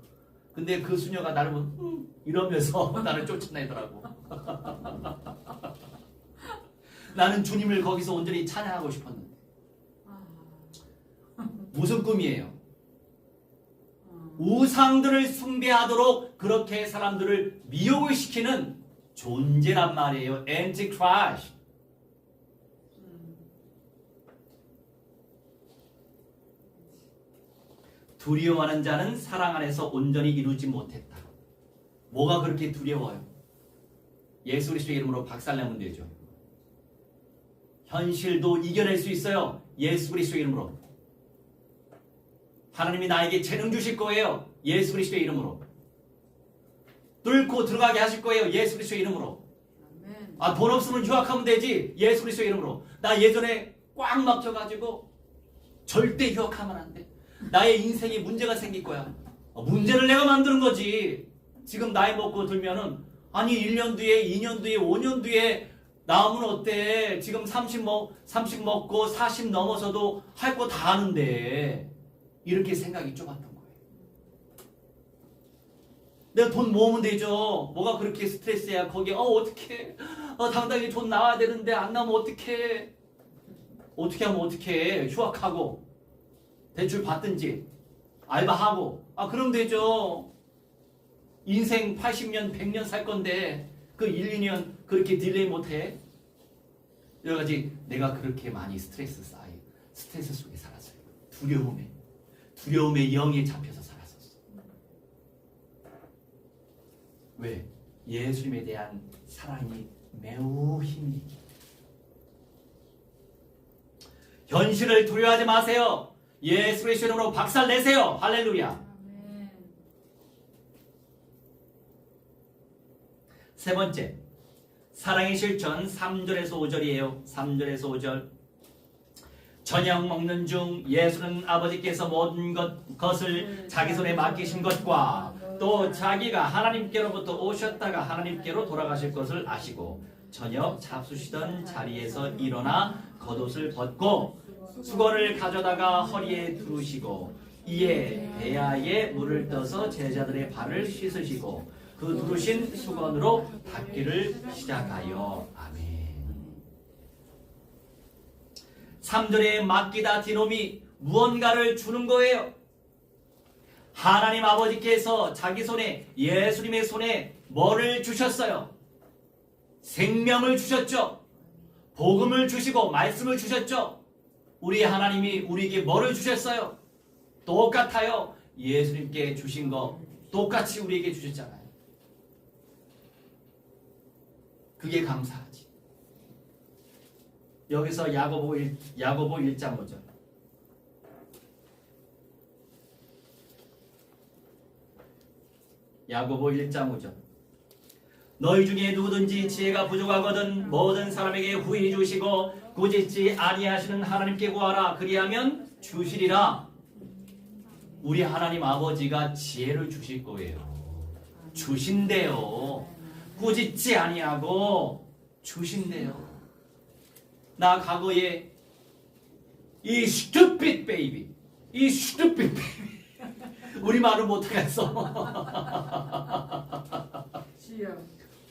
근데 그 수녀가 나를 보면 이러면서 나를 쫓아내더라고. 나는 주님을 거기서 온전히 찬양하고 싶었는데 무슨 꿈이에요? 우상들을 숭배하도록 그렇게 사람들을 미혹을 시키는 존재란 말이에요. 엔티크라이스트. 두려워하는 자는 사랑 안에서 온전히 이루지 못했다. 뭐가 그렇게 두려워요? 예수 그리스도의 이름으로 박살내면 되죠. 현실도 이겨낼 수 있어요. 예수 그리스도의 이름으로. 하나님이 나에게 재능 주실 거예요. 예수 그리스도의 이름으로. 뚫고 들어가게 하실 거예요. 예수 그리스도의 이름으로. 돈 없으면 유학하면 되지. 예수 그리스도의 이름으로. 나 예전에 꽉 막혀가지고 절대 유학하면 안 돼. 나의 인생에 문제가 생길 거야. 문제를 내가 만드는 거지. 지금 나이 먹고 들면은 1년 뒤에 2년 뒤에 5년 뒤에 나오면 어때? 지금 30 먹고 40 넘어서도 할 거 다 하는데 이렇게 생각이 좁았던 거예요. 내가 돈 모으면 되죠. 뭐가 그렇게 스트레스야. 거기에 어떻게 당당히 돈 나와야 되는데 안 나오면 어떻게 하면 어떻게 휴학하고 대출 받든지 알바하고 그럼 되죠. 인생 80년 100년 살 건데 그 1, 2년 그렇게 딜레이 못해? 여러 가지 내가 그렇게 많이 스트레스 속에 살았어요. 두려움의 영에 잡혀서 살았었어. 왜? 예수님에 대한 사랑이 매우 힘이 있기 때문에. 현실을 두려워하지 마세요. 예수 그리스도의 이름으로 박살내세요. 할렐루야. 세 번째, 사랑의 실천 3절에서 5절이에요. 3절에서 5절. 저녁 먹는 중 예수는 아버지께서 모든 것을 자기 손에 맡기신 것과 또 자기가 하나님께로부터 오셨다가 하나님께로 돌아가실 것을 아시고 저녁 잡수시던 자리에서 일어나 겉옷을 벗고 수건을 가져다가 허리에 두르시고 이에 배아에 물을 떠서 제자들의 발을 씻으시고 그 두르신 수건으로 닦기를 시작하여. 아멘. 3절에 맡기다 디놈이 무언가를 주는 거예요. 하나님 아버지께서 자기 손에, 예수님의 손에 뭐를 주셨어요? 생명을 주셨죠. 복음을 주시고 말씀을 주셨죠. 우리 하나님이 우리에게 뭐를 주셨어요? 똑같아요. 예수님께 주신 거 똑같이 우리에게 주셨잖아요. 그게 감사하지. 여기서 야고보 1장 5절. 야고보 1장 5절. 너희 중에 누구든지 지혜가 부족하거든 모든 사람에게 후히 주시고 꾸짖지 아니하시는 하나님께 구하라. 그리하면 주시리라. 우리 하나님 아버지가 지혜를 주실 거예요. 주신대요. 꾸짖지 아니하고 주신대요. 나 과거에 이 stupid baby, 이 stupid baby 우리 말을 못하겠어.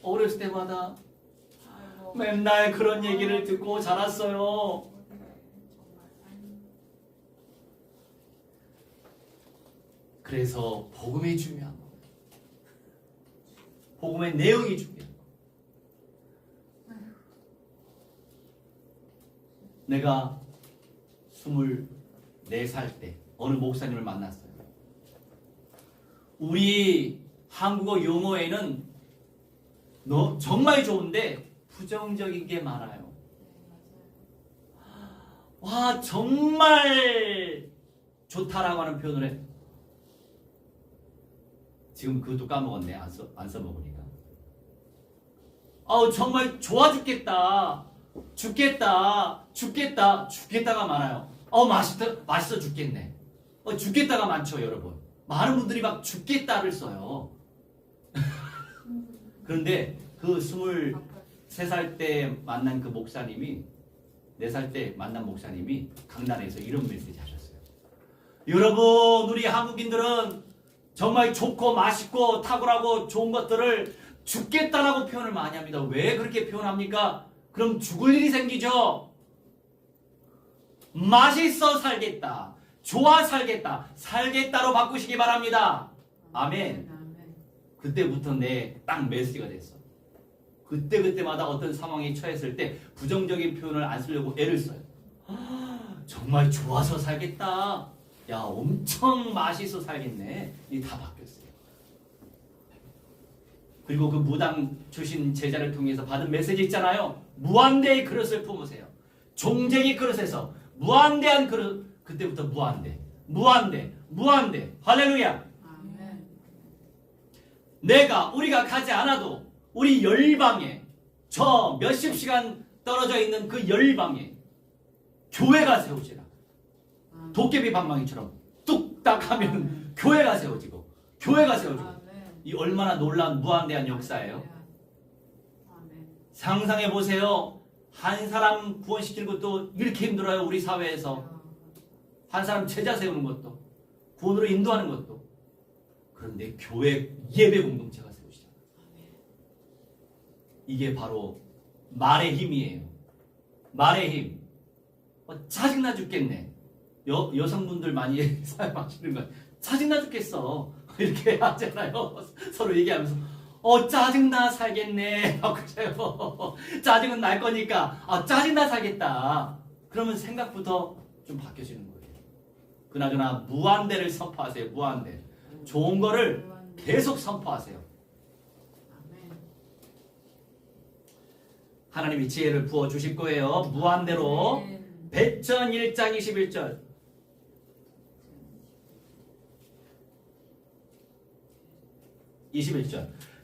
어렸을 때마다 맨날 그런 얘기를 듣고 자랐어요. 그래서 복음이 중요한 거. 복음의 내용이 중요한 거. 내가 24살 때 어느 목사님을 만났어요. 우리 한국어 용어에는 정말 좋은데 부정적인 게 많아요. 와, 정말 좋다라고 하는 표현을 해. 지금 그것도 까먹었네. 안 써먹으니까. 정말 좋아 죽겠다. 죽겠다가 많아요. 맛있어 죽겠네. 죽겠다가 많죠, 여러분. 많은 분들이 막 죽겠다를 써요. 그런데 그 23살 때 만난 그 목사님이 4살 때 만난 목사님이 강단에서 이런 메시지 하셨어요. 여러분, 우리 한국인들은 정말 좋고 맛있고 탁월하고 좋은 것들을 죽겠다라고 표현을 많이 합니다. 왜 그렇게 표현합니까? 그럼 죽을 일이 생기죠. 맛있어 살겠다. 좋아 살겠다. 살겠다로 바꾸시기 바랍니다. 아멘. 그때부터 내 딱 메시지가 됐어. 그때마다 어떤 상황에 처했을 때 부정적인 표현을 안 쓰려고 애를 써요. 정말 좋아서 살겠다. 야, 엄청 맛있어 살겠네. 이게 다 바뀌었어요. 그리고 그 무당 출신 제자를 통해서 받은 메시지 있잖아요. 무한대의 그릇을 품으세요. 종쟁이 그릇에서 무한대한 그릇. 그때부터 무한대. 할렐루야. 아멘. 우리가 가지 않아도 우리 열방에 저 몇십 시간 떨어져 있는 그 열방에 교회가 세워지라. 도깨비 방망이처럼 뚝딱 하면 교회가 세워지고 이 얼마나 놀라운 무한대한 역사예요. 상상해 보세요. 한 사람 구원시키는 것도 이렇게 힘들어요. 우리 사회에서 한 사람 제자 세우는 것도 구원으로 인도하는 것도. 그런데 교회 예배 공동체가 세우시잖아요. 이게 바로 말의 힘이에요. 말의 힘. 짜증나 죽겠네. 여성분들 많이 사용하시는 건 짜증나 죽겠어. 이렇게 하잖아요. 서로 얘기하면서 짜증나 살겠네 하고 그래요. 짜증은 날 거니까 짜증나 살겠다. 그러면 생각부터 좀 바뀌어지는 거예요. 그나저나 무한대를 선포하세요. 무한대. 좋은 거를 계속 선포하세요. 하나님이 지혜를 부어주실 거예요. 무한대로. 배천 1장 21절.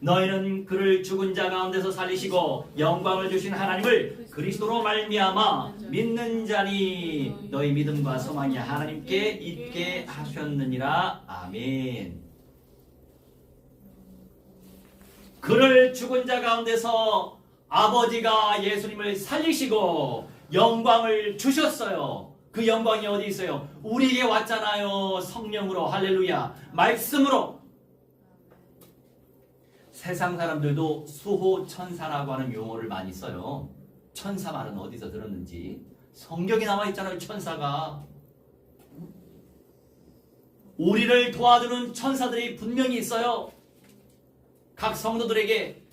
너희는 그를 죽은 자 가운데서 살리시고 영광을 주신 하나님을 그리스도로 말미암아 믿는 자니 너희 믿음과 소망이 하나님께 있게 하셨느니라. 아멘. 그를 죽은 자 가운데서 아버지가 예수님을 살리시고 영광을 주셨어요. 그 영광이 어디 있어요? 우리에게 왔잖아요. 성령으로. 할렐루야. 말씀으로. 세상 사람들도 수호 천사라고 하는 용어를 많이 써요. 천사 말은 어디서 들었는지. 성경에 나와 있잖아요. 천사가. 우리를 도와주는 천사들이 분명히 있어요. 각 성도들에게.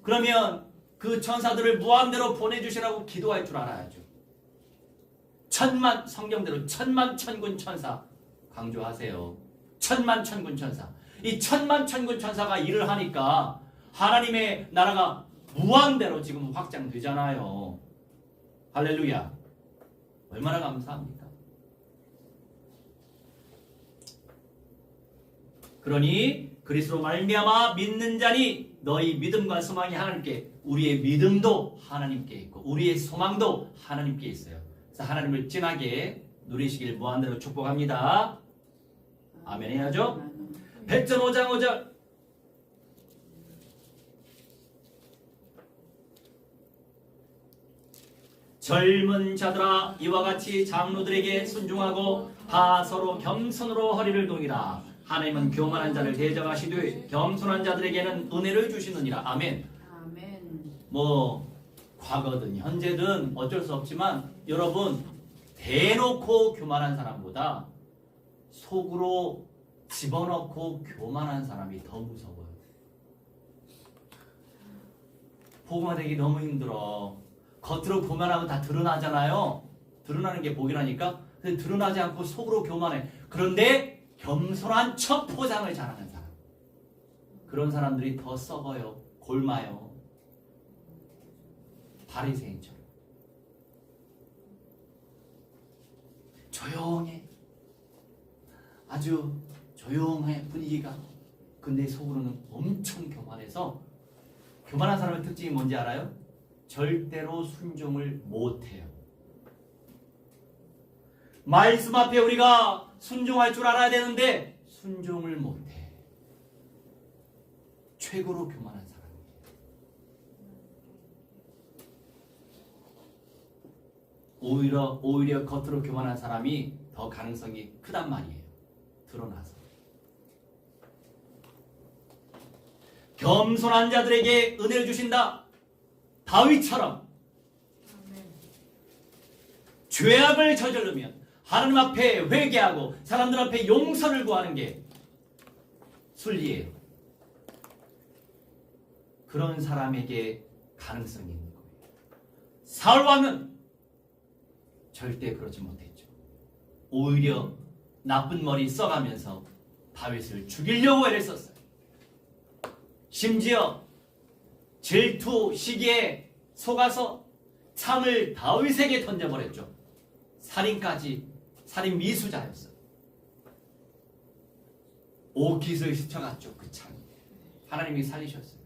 그러면 그 천사들을 무한대로 보내주시라고 기도할 줄 알아야죠. 천만, 성경대로 천만 천군 천사 강조하세요. 천만 천군 천사. 이 천만 천군 천사가 일을 하니까 하나님의 나라가 무한대로 지금 확장되잖아요. 할렐루야. 얼마나 감사합니까? 그러니 그리스도로 말미암아 믿는 자니 너희 믿음과 소망이 하나님께, 우리의 믿음도 하나님께 있고 우리의 소망도 하나님께 있어요. 그래서 하나님을 진하게 누리시길 무한대로 축복합니다. 아멘 해야죠. 백전 5장 5절. 젊은 자들아 이와 같이 장로들에게 순종하고 다 서로 겸손으로 허리를 동이라. 하나님은 교만한 자를 대적하시되 겸손한 자들에게는 은혜를 주시느니라. 아멘. 아멘. 과거든 현재든 어쩔 수 없지만 여러분, 대놓고 교만한 사람보다 속으로 집어넣고 교만한 사람이 더 무서워요. 복음화 되기 너무 힘들어. 겉으로 교만하면 다 드러나잖아요. 드러나는 게 복이라니까. 근데 드러나지 않고 속으로 교만해. 그런데 겸손한 첫 포장을 잘하는 사람, 그런 사람들이 더 썩어요. 골마요. 바리새인처럼 조용해. 아주 조용해 분위기가. 근데 속으로는 엄청 교만해서. 교만한 사람의 특징이 뭔지 알아요? 절대로 순종을 못해요. 말씀 앞에 우리가 순종할 줄 알아야 되는데 순종을 못해. 최고로 교만한 사람이에요. 오히려 겉으로 교만한 사람이 더 가능성이 크단 말이에요. 드러나서. 겸손한 자들에게 은혜를 주신다. 다윗처럼 죄악을 저지르면 하나님 앞에 회개하고 사람들 앞에 용서를 구하는 게 순리예요. 그런 사람에게 가능성이 있는 거예요. 사울 왕은 절대 그러지 못했죠. 오히려 나쁜 머리 써가면서 다윗을 죽이려고 애를 썼어요. 심지어 질투 시기에 속아서 창을 다윗에게 던져버렸죠. 살인 미수자였어요. 옥깃을 스쳐갔죠. 그 창. 하나님이 살리셨어요.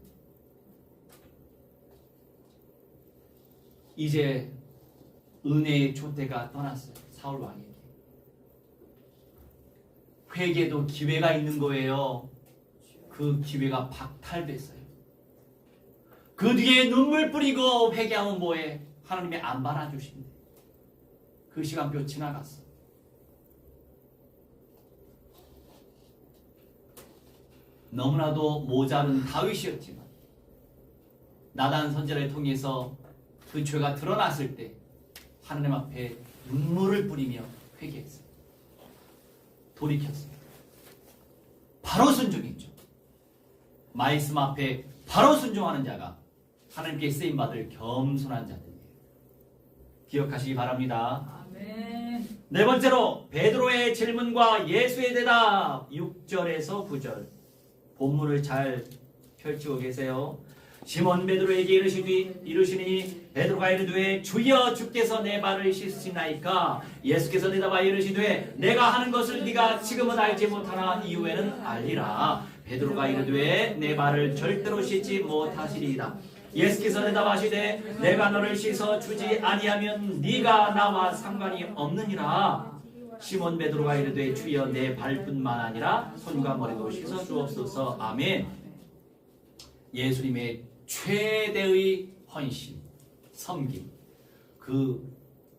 이제 은혜의 촛대가 떠났어요. 사울 왕에게. 회개도 기회가 있는 거예요. 그 기회가 박탈됐어요. 그 뒤에 눈물 뿌리고 회개하면 뭐해? 하나님이 안 받아주신대. 그 시간표 지나갔어. 너무나도 모자른 다윗이었지만 나단 선지자를 통해서 그 죄가 드러났을 때 하나님 앞에 눈물을 뿌리며 회개했어요. 돌이켰어요. 바로 순종했죠. 말씀 앞에 바로 순종하는 자가 하나님께 쓰임받을 겸손한 자들이에요. 기억하시기 바랍니다. 아멘. 네 번째로 베드로의 질문과 예수의 대답. 6절에서 9절 본문을 잘 펼치고 계세요. 시몬 베드로에게 이르시니 베드로가 이르되 주여 주께서 내 발을 씻으시나이까. 예수께서 대답하여 이르시되 내가 하는 것을 네가 지금은 알지 못하나 이후에는 알리라. 베드로가 이르되 내 발을 절대로 씻지 못하시리이다. 예수께서 대답하시되 내가 너를 씻어 주지 아니하면 네가 나와 상관이 없느니라. 시몬 베드로가 이르되 주여 내 발뿐만 아니라 손과 머리도 씻어 주옵소서. 아멘. 예수님의 최대의 헌신, 섬김.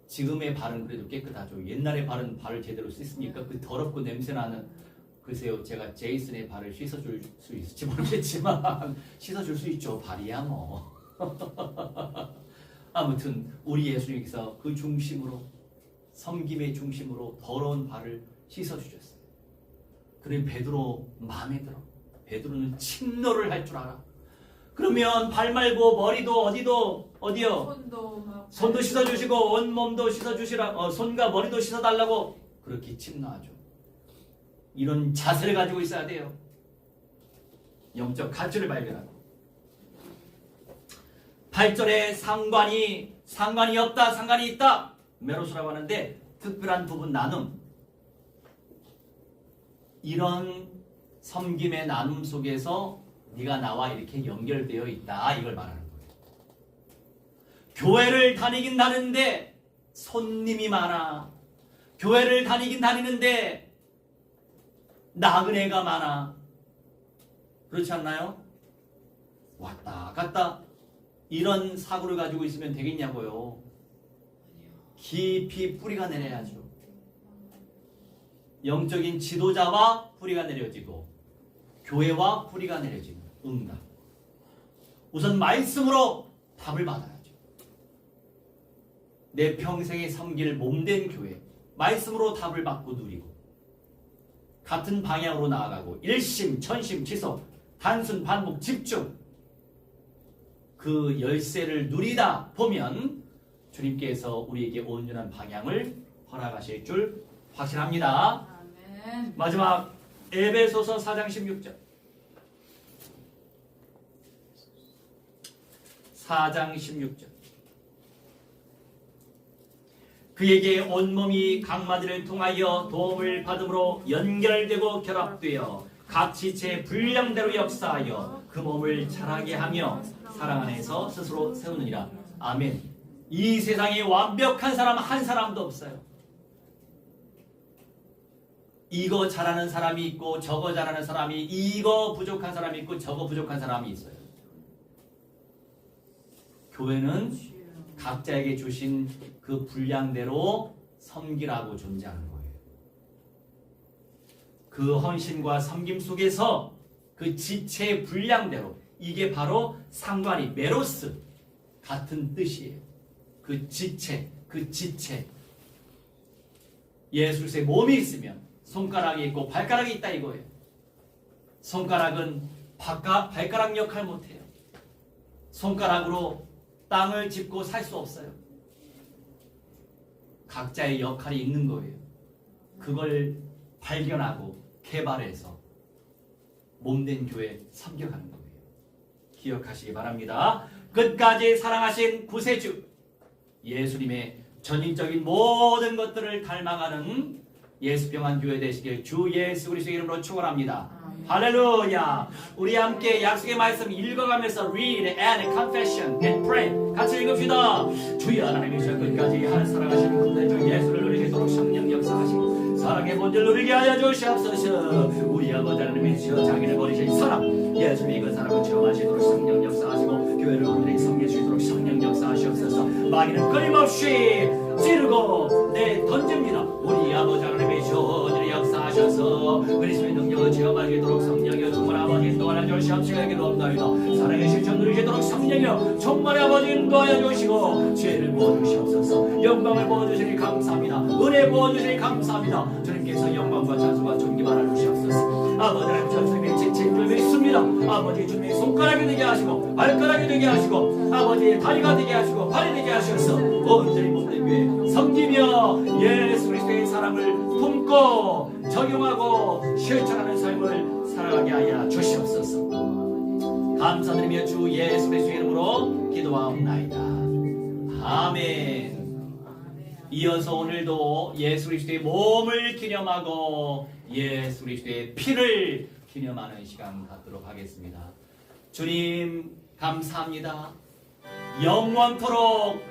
지금의 발은 그래도 깨끗하죠. 옛날에 발을 제대로 씻습니까? 그 더럽고 냄새나는, 글쎄요, 제가 제이슨의 발을 씻어줄 수 있을지 모르겠지만 씻어줄 수 있죠. 발이야 뭐. 아무튼 우리 예수님께서 그 중심으로, 섬김의 중심으로 더러운 발을 씻어주셨어요. 그러니 베드로 마음에 들어. 베드로는 침노를 할 줄 알아. 그러면 발 말고 머리도 어디요? 손도 씻어주시고 온몸도 씻어주시라. 손과 머리도 씻어달라고 그렇게 침노하죠. 이런 자세를 가지고 있어야 돼요. 영적 가치를 발견하고. 8절에 상관이 없다, 상관이 있다. 메로스라고 하는데 특별한 부분 나눔. 이런 섬김의 나눔 속에서 네가 나와 이렇게 연결되어 있다. 이걸 말하는 거예요. 교회를 다니긴 다니는데 손님이 많아. 교회를 다니긴 다니는데 나그네가 많아. 그렇지 않나요? 왔다 갔다 이런 사고를 가지고 있으면 되겠냐고요. 깊이 뿌리가 내려야죠. 영적인 지도자와 뿌리가 내려지고 교회와 뿌리가 내려지는 응답. 우선 말씀으로 답을 받아야죠. 내 평생에 섬길 몸된 교회, 말씀으로 답을 받고 누리고 같은 방향으로 나아가고 일심, 천심, 지속, 단순, 반복, 집중, 그 열쇠를 누리다 보면 주님께서 우리에게 온전한 방향을 허락하실 줄 확신합니다. 아멘. 마지막 에베소서 4장 16절. 4장 16절. 그에게 온몸이 각마디를 통하여 도움을 받음으로 연결되고 결합되어 각 지체의 분량대로 역사하여 그 몸을 자라게 하며 사랑 안에서 스스로 세우느니라. 아멘. 이 세상에 완벽한 사람 한 사람도 없어요. 이거 잘하는 사람이 있고 저거 잘하는 사람이, 이거 부족한 사람이 있고 저거 부족한 사람이 있어요. 교회는 각자에게 주신 그 분량대로 섬기라고 존재하는 거예요. 그 헌신과 섬김 속에서 그 지체의 분량대로, 이게 바로 상관이 메로스 같은 뜻이에요. 그 지체. 예수 그리스도의 몸이 있으면 손가락이 있고 발가락이 있다 이거예요. 손가락은 발가락 역할 못해요. 손가락으로 땅을 짚고 살 수 없어요. 각자의 역할이 있는 거예요. 그걸 발견하고 개발해서 몸된 교회 섬겨가는 거예요. 기억하시기 바랍니다. 끝까지 사랑하신 구세주 예수님의 전인적인 모든 것들을 닮아가는 예수평안 교회 되시길 주 예수 그리스도의 이름으로 축원합니다. 할렐루야. 우리 함께 약속의 말씀 읽어가면서 read and confession and pray 같이 읽읍시다. 주여 하나님이시여 끝까지 하늘 사랑하시는 구세주 예수를 누리도록 성령 역사하시고 사랑의 본질 누리게 하여 주시옵소서. 우리 아버지 하나님이시여 자기를 버리신 사랑 예수 믿은 사람을 체험하시도록 성령 역사하시고 교회를 온전히 섬기시도록 성령 역사하시옵소서. 마귀는 끊임없이 찌르고 던집니다. 우리 아버지 하나님이시여 온전히 역사하셔서 그리스도의 능력을 체험하시도록 성령이여 정말 아버지 인도하여 주시옵시고 기도합니다. 사랑의 실천 누리시도록 성령이여 정말 아버지 인도하여 주시고 죄를 부어주시옵소서. 영광을 부어주시니 감사합니다. 은혜 부어주시니 감사합니다. 주님께서 영광과 찬송과 존귀 받아주시옵소서. 아버지 하나님 전생의 지체인 줄 믿습니다. 아버지 주님의 손가락이 되게 하시고 발가락이 되게 하시고 아버지의 다리가 되게 하시고 발이 되게 하셔서 온전히 몸된 교회 섬기며 예수 그리스도의 사랑을 품고 적용하고 실천하는 삶을 살아가게 하여 주시옵소서. 감사드리며 주 예수 그리스도의 이름으로 기도하옵나이다. 아멘. 이어서 오늘도 예수 그리스도의 몸을 기념하고 예수 그리스도의 피를 기념하는 시간 갖도록 하겠습니다. 주님 감사합니다. 영원토록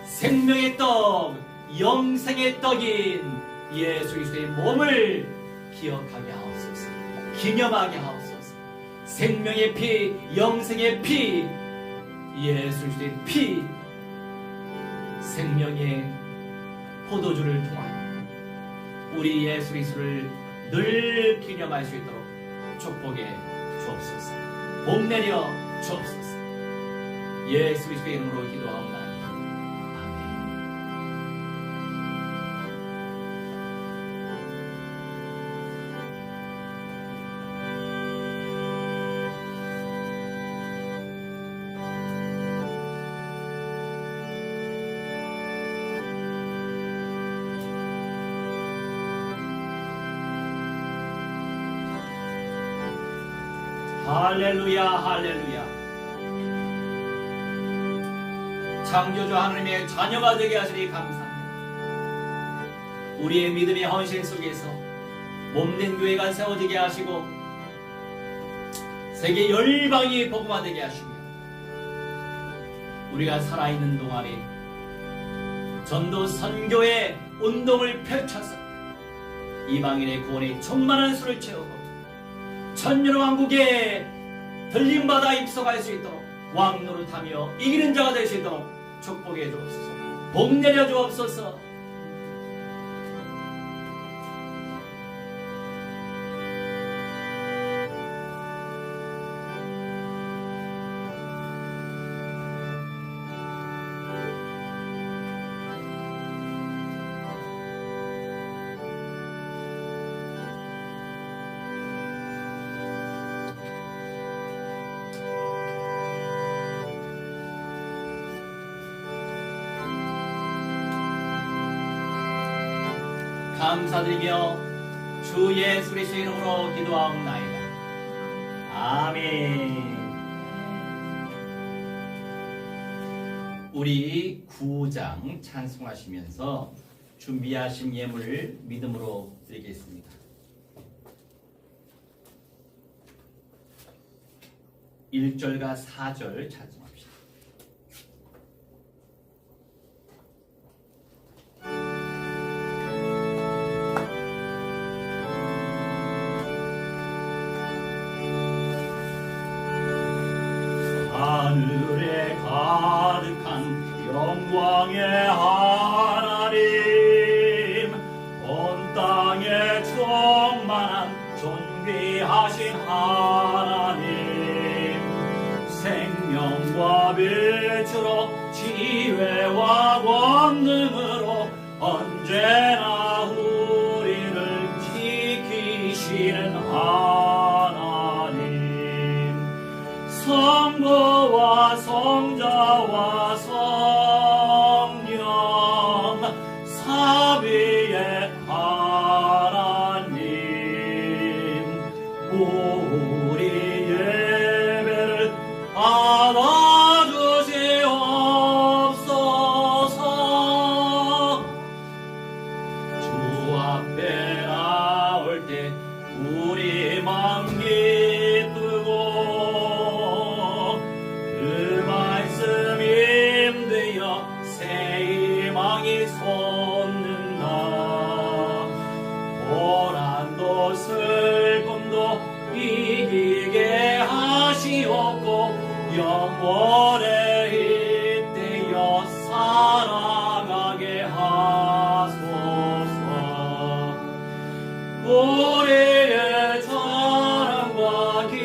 생명의 떡, 영생의 떡인 예수 그리스도의 몸을 기억하게 하옵소서. 기념하게 하옵소서. 생명의 피, 영생의 피, 예수 그리스도의 피, 생명의 포도주를 통하여 우리 예수 그리스도를 늘 기념할 수 있도록 축복해 주옵소서. 복 내려 주옵소서. 예수 그리스도의 이름으로 기도하옵나이다. 할렐루야, 할렐루야. 창조주 하나님의 자녀가 되게 하시니 감사합니다. 우리의 믿음의 헌신 속에서 몸된 교회가 세워지게 하시고 세계 열방이 복음화되게 하시며 우리가 살아있는 동안에 전도 선교의 운동을 펼쳐서 이방인의 구원에 충만한 수를 채우고 천년 왕국에 들림받아 입성할 수 있도록 왕노릇하며 이기는 자가 될 수 있도록 축복해 주옵소서. 복 내려 주옵소서. 감사드리며 주 예수 그리스도의 이름으로 기도하옵나이다. 아멘. 우리 9장 찬송하시면서 준비하신 예물을 믿음으로 드리겠습니다. 일 절과 4절 찬송합니다. 하늘에 가득한 영광의 하나님, 온 땅에 충만한 존귀하신 하나님, 생명과 빛으로 지혜와 권능으로 언제나 우리를 지키시는 하나님, 성부와 성자와 성령 사비의 하나님, 우리 예배를 받아주시옵소서. 주 앞에 나올 때 우리 맘 기쁘고 그 말씀 힘되어 새 희망이 솟는다. 고난도 슬픔도 이기게 하시옵고 영원에 잇대어 살아가게 하소서. 우리의 자랑과 기쁨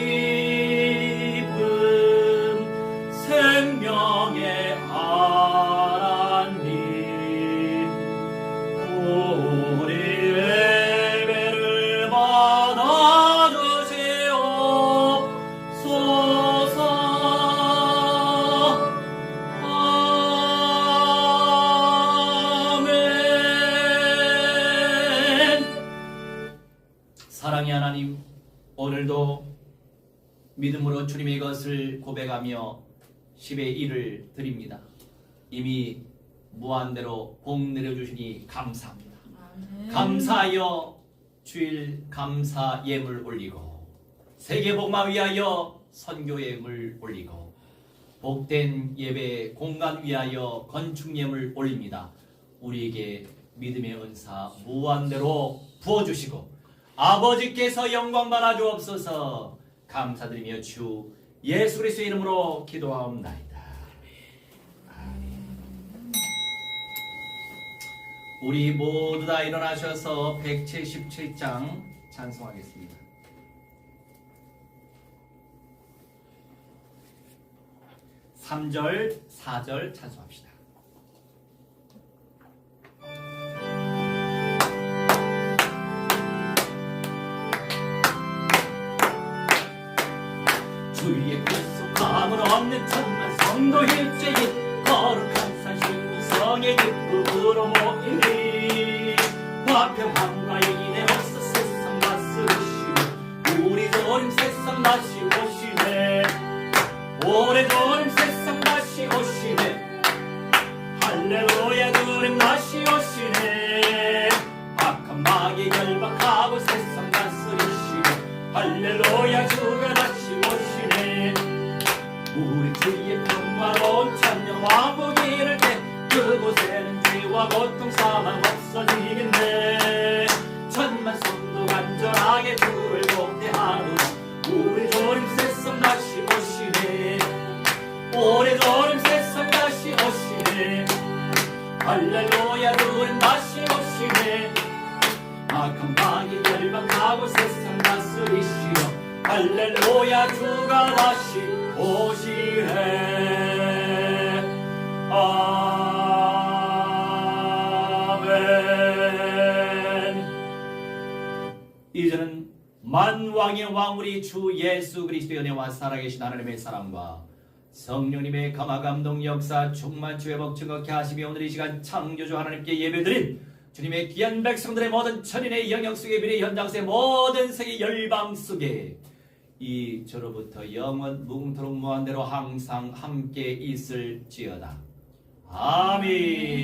생명의 하나님, 우리 예배를 받아주시옵소서. 아멘. 사랑의 하나님, 오늘도 믿음으로 주님의 것을 고백하며 10의 1을 드립니다. 이미 무한대로 복 내려주시니 감사합니다. 아멘. 감사하여 주일 감사 예물 올리고 세계복음화 위하여 선교예물 올리고 복된 예배 공간 위하여 건축예물 올립니다. 우리에게 믿음의 은사 무한대로 부어주시고 아버지께서 영광 받아 주옵소서. 감사드리며 주 예수 그리스도의 이름으로 기도하옵나이다. 우리 모두 다 일어나셔서 177장 찬송하겠습니다. 3절, 4절 찬송합시다. 주의 구속함은 없는 천만 성도 일제인 거룩한 산신 이성의 기쁨으로 모이니 화평함과 인의 없어 세상 다스리시고 우리 조림 세상 다시 오시네. 오래 조림 세상 다시 오시네. 할렐루야 조림 다시 오시네. 악한 마귀 결박하고 세상 다스리시고 할렐루야 주가 다시 오시네. 우리 주의 평화로운 찬양 왕국 이를 때 그곳에는 죄와 고통 사망 없어지겠네. 천만 성도 간절하게 주를 복대하노라. 우리 조림 세상 다시 오시네. 오래 조림 세상 다시 오시네. 할렐루야 주님 다시 오시네. 악한 마귀 결박하고 세상 다스리시며 할렐루야 주가 다시 오시네. 아멘. 이제는 만왕의 왕 우리 주 예수 그리스도의 은혜와 살아계신 하나님의 사랑과 성령님의 감화 감동 역사 충만 주의 복 증거케 하시며 오늘 이 시간 창조주 하나님께 예배드린 주님의 귀한 백성들의 모든 천인의 영역 속에 미래 현장 속의 모든 세계 열방 속에 이 저로부터 영원 무궁토록 무한대로 항상 함께 있을지어다. 아멘.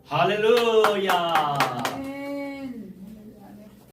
할렐루야.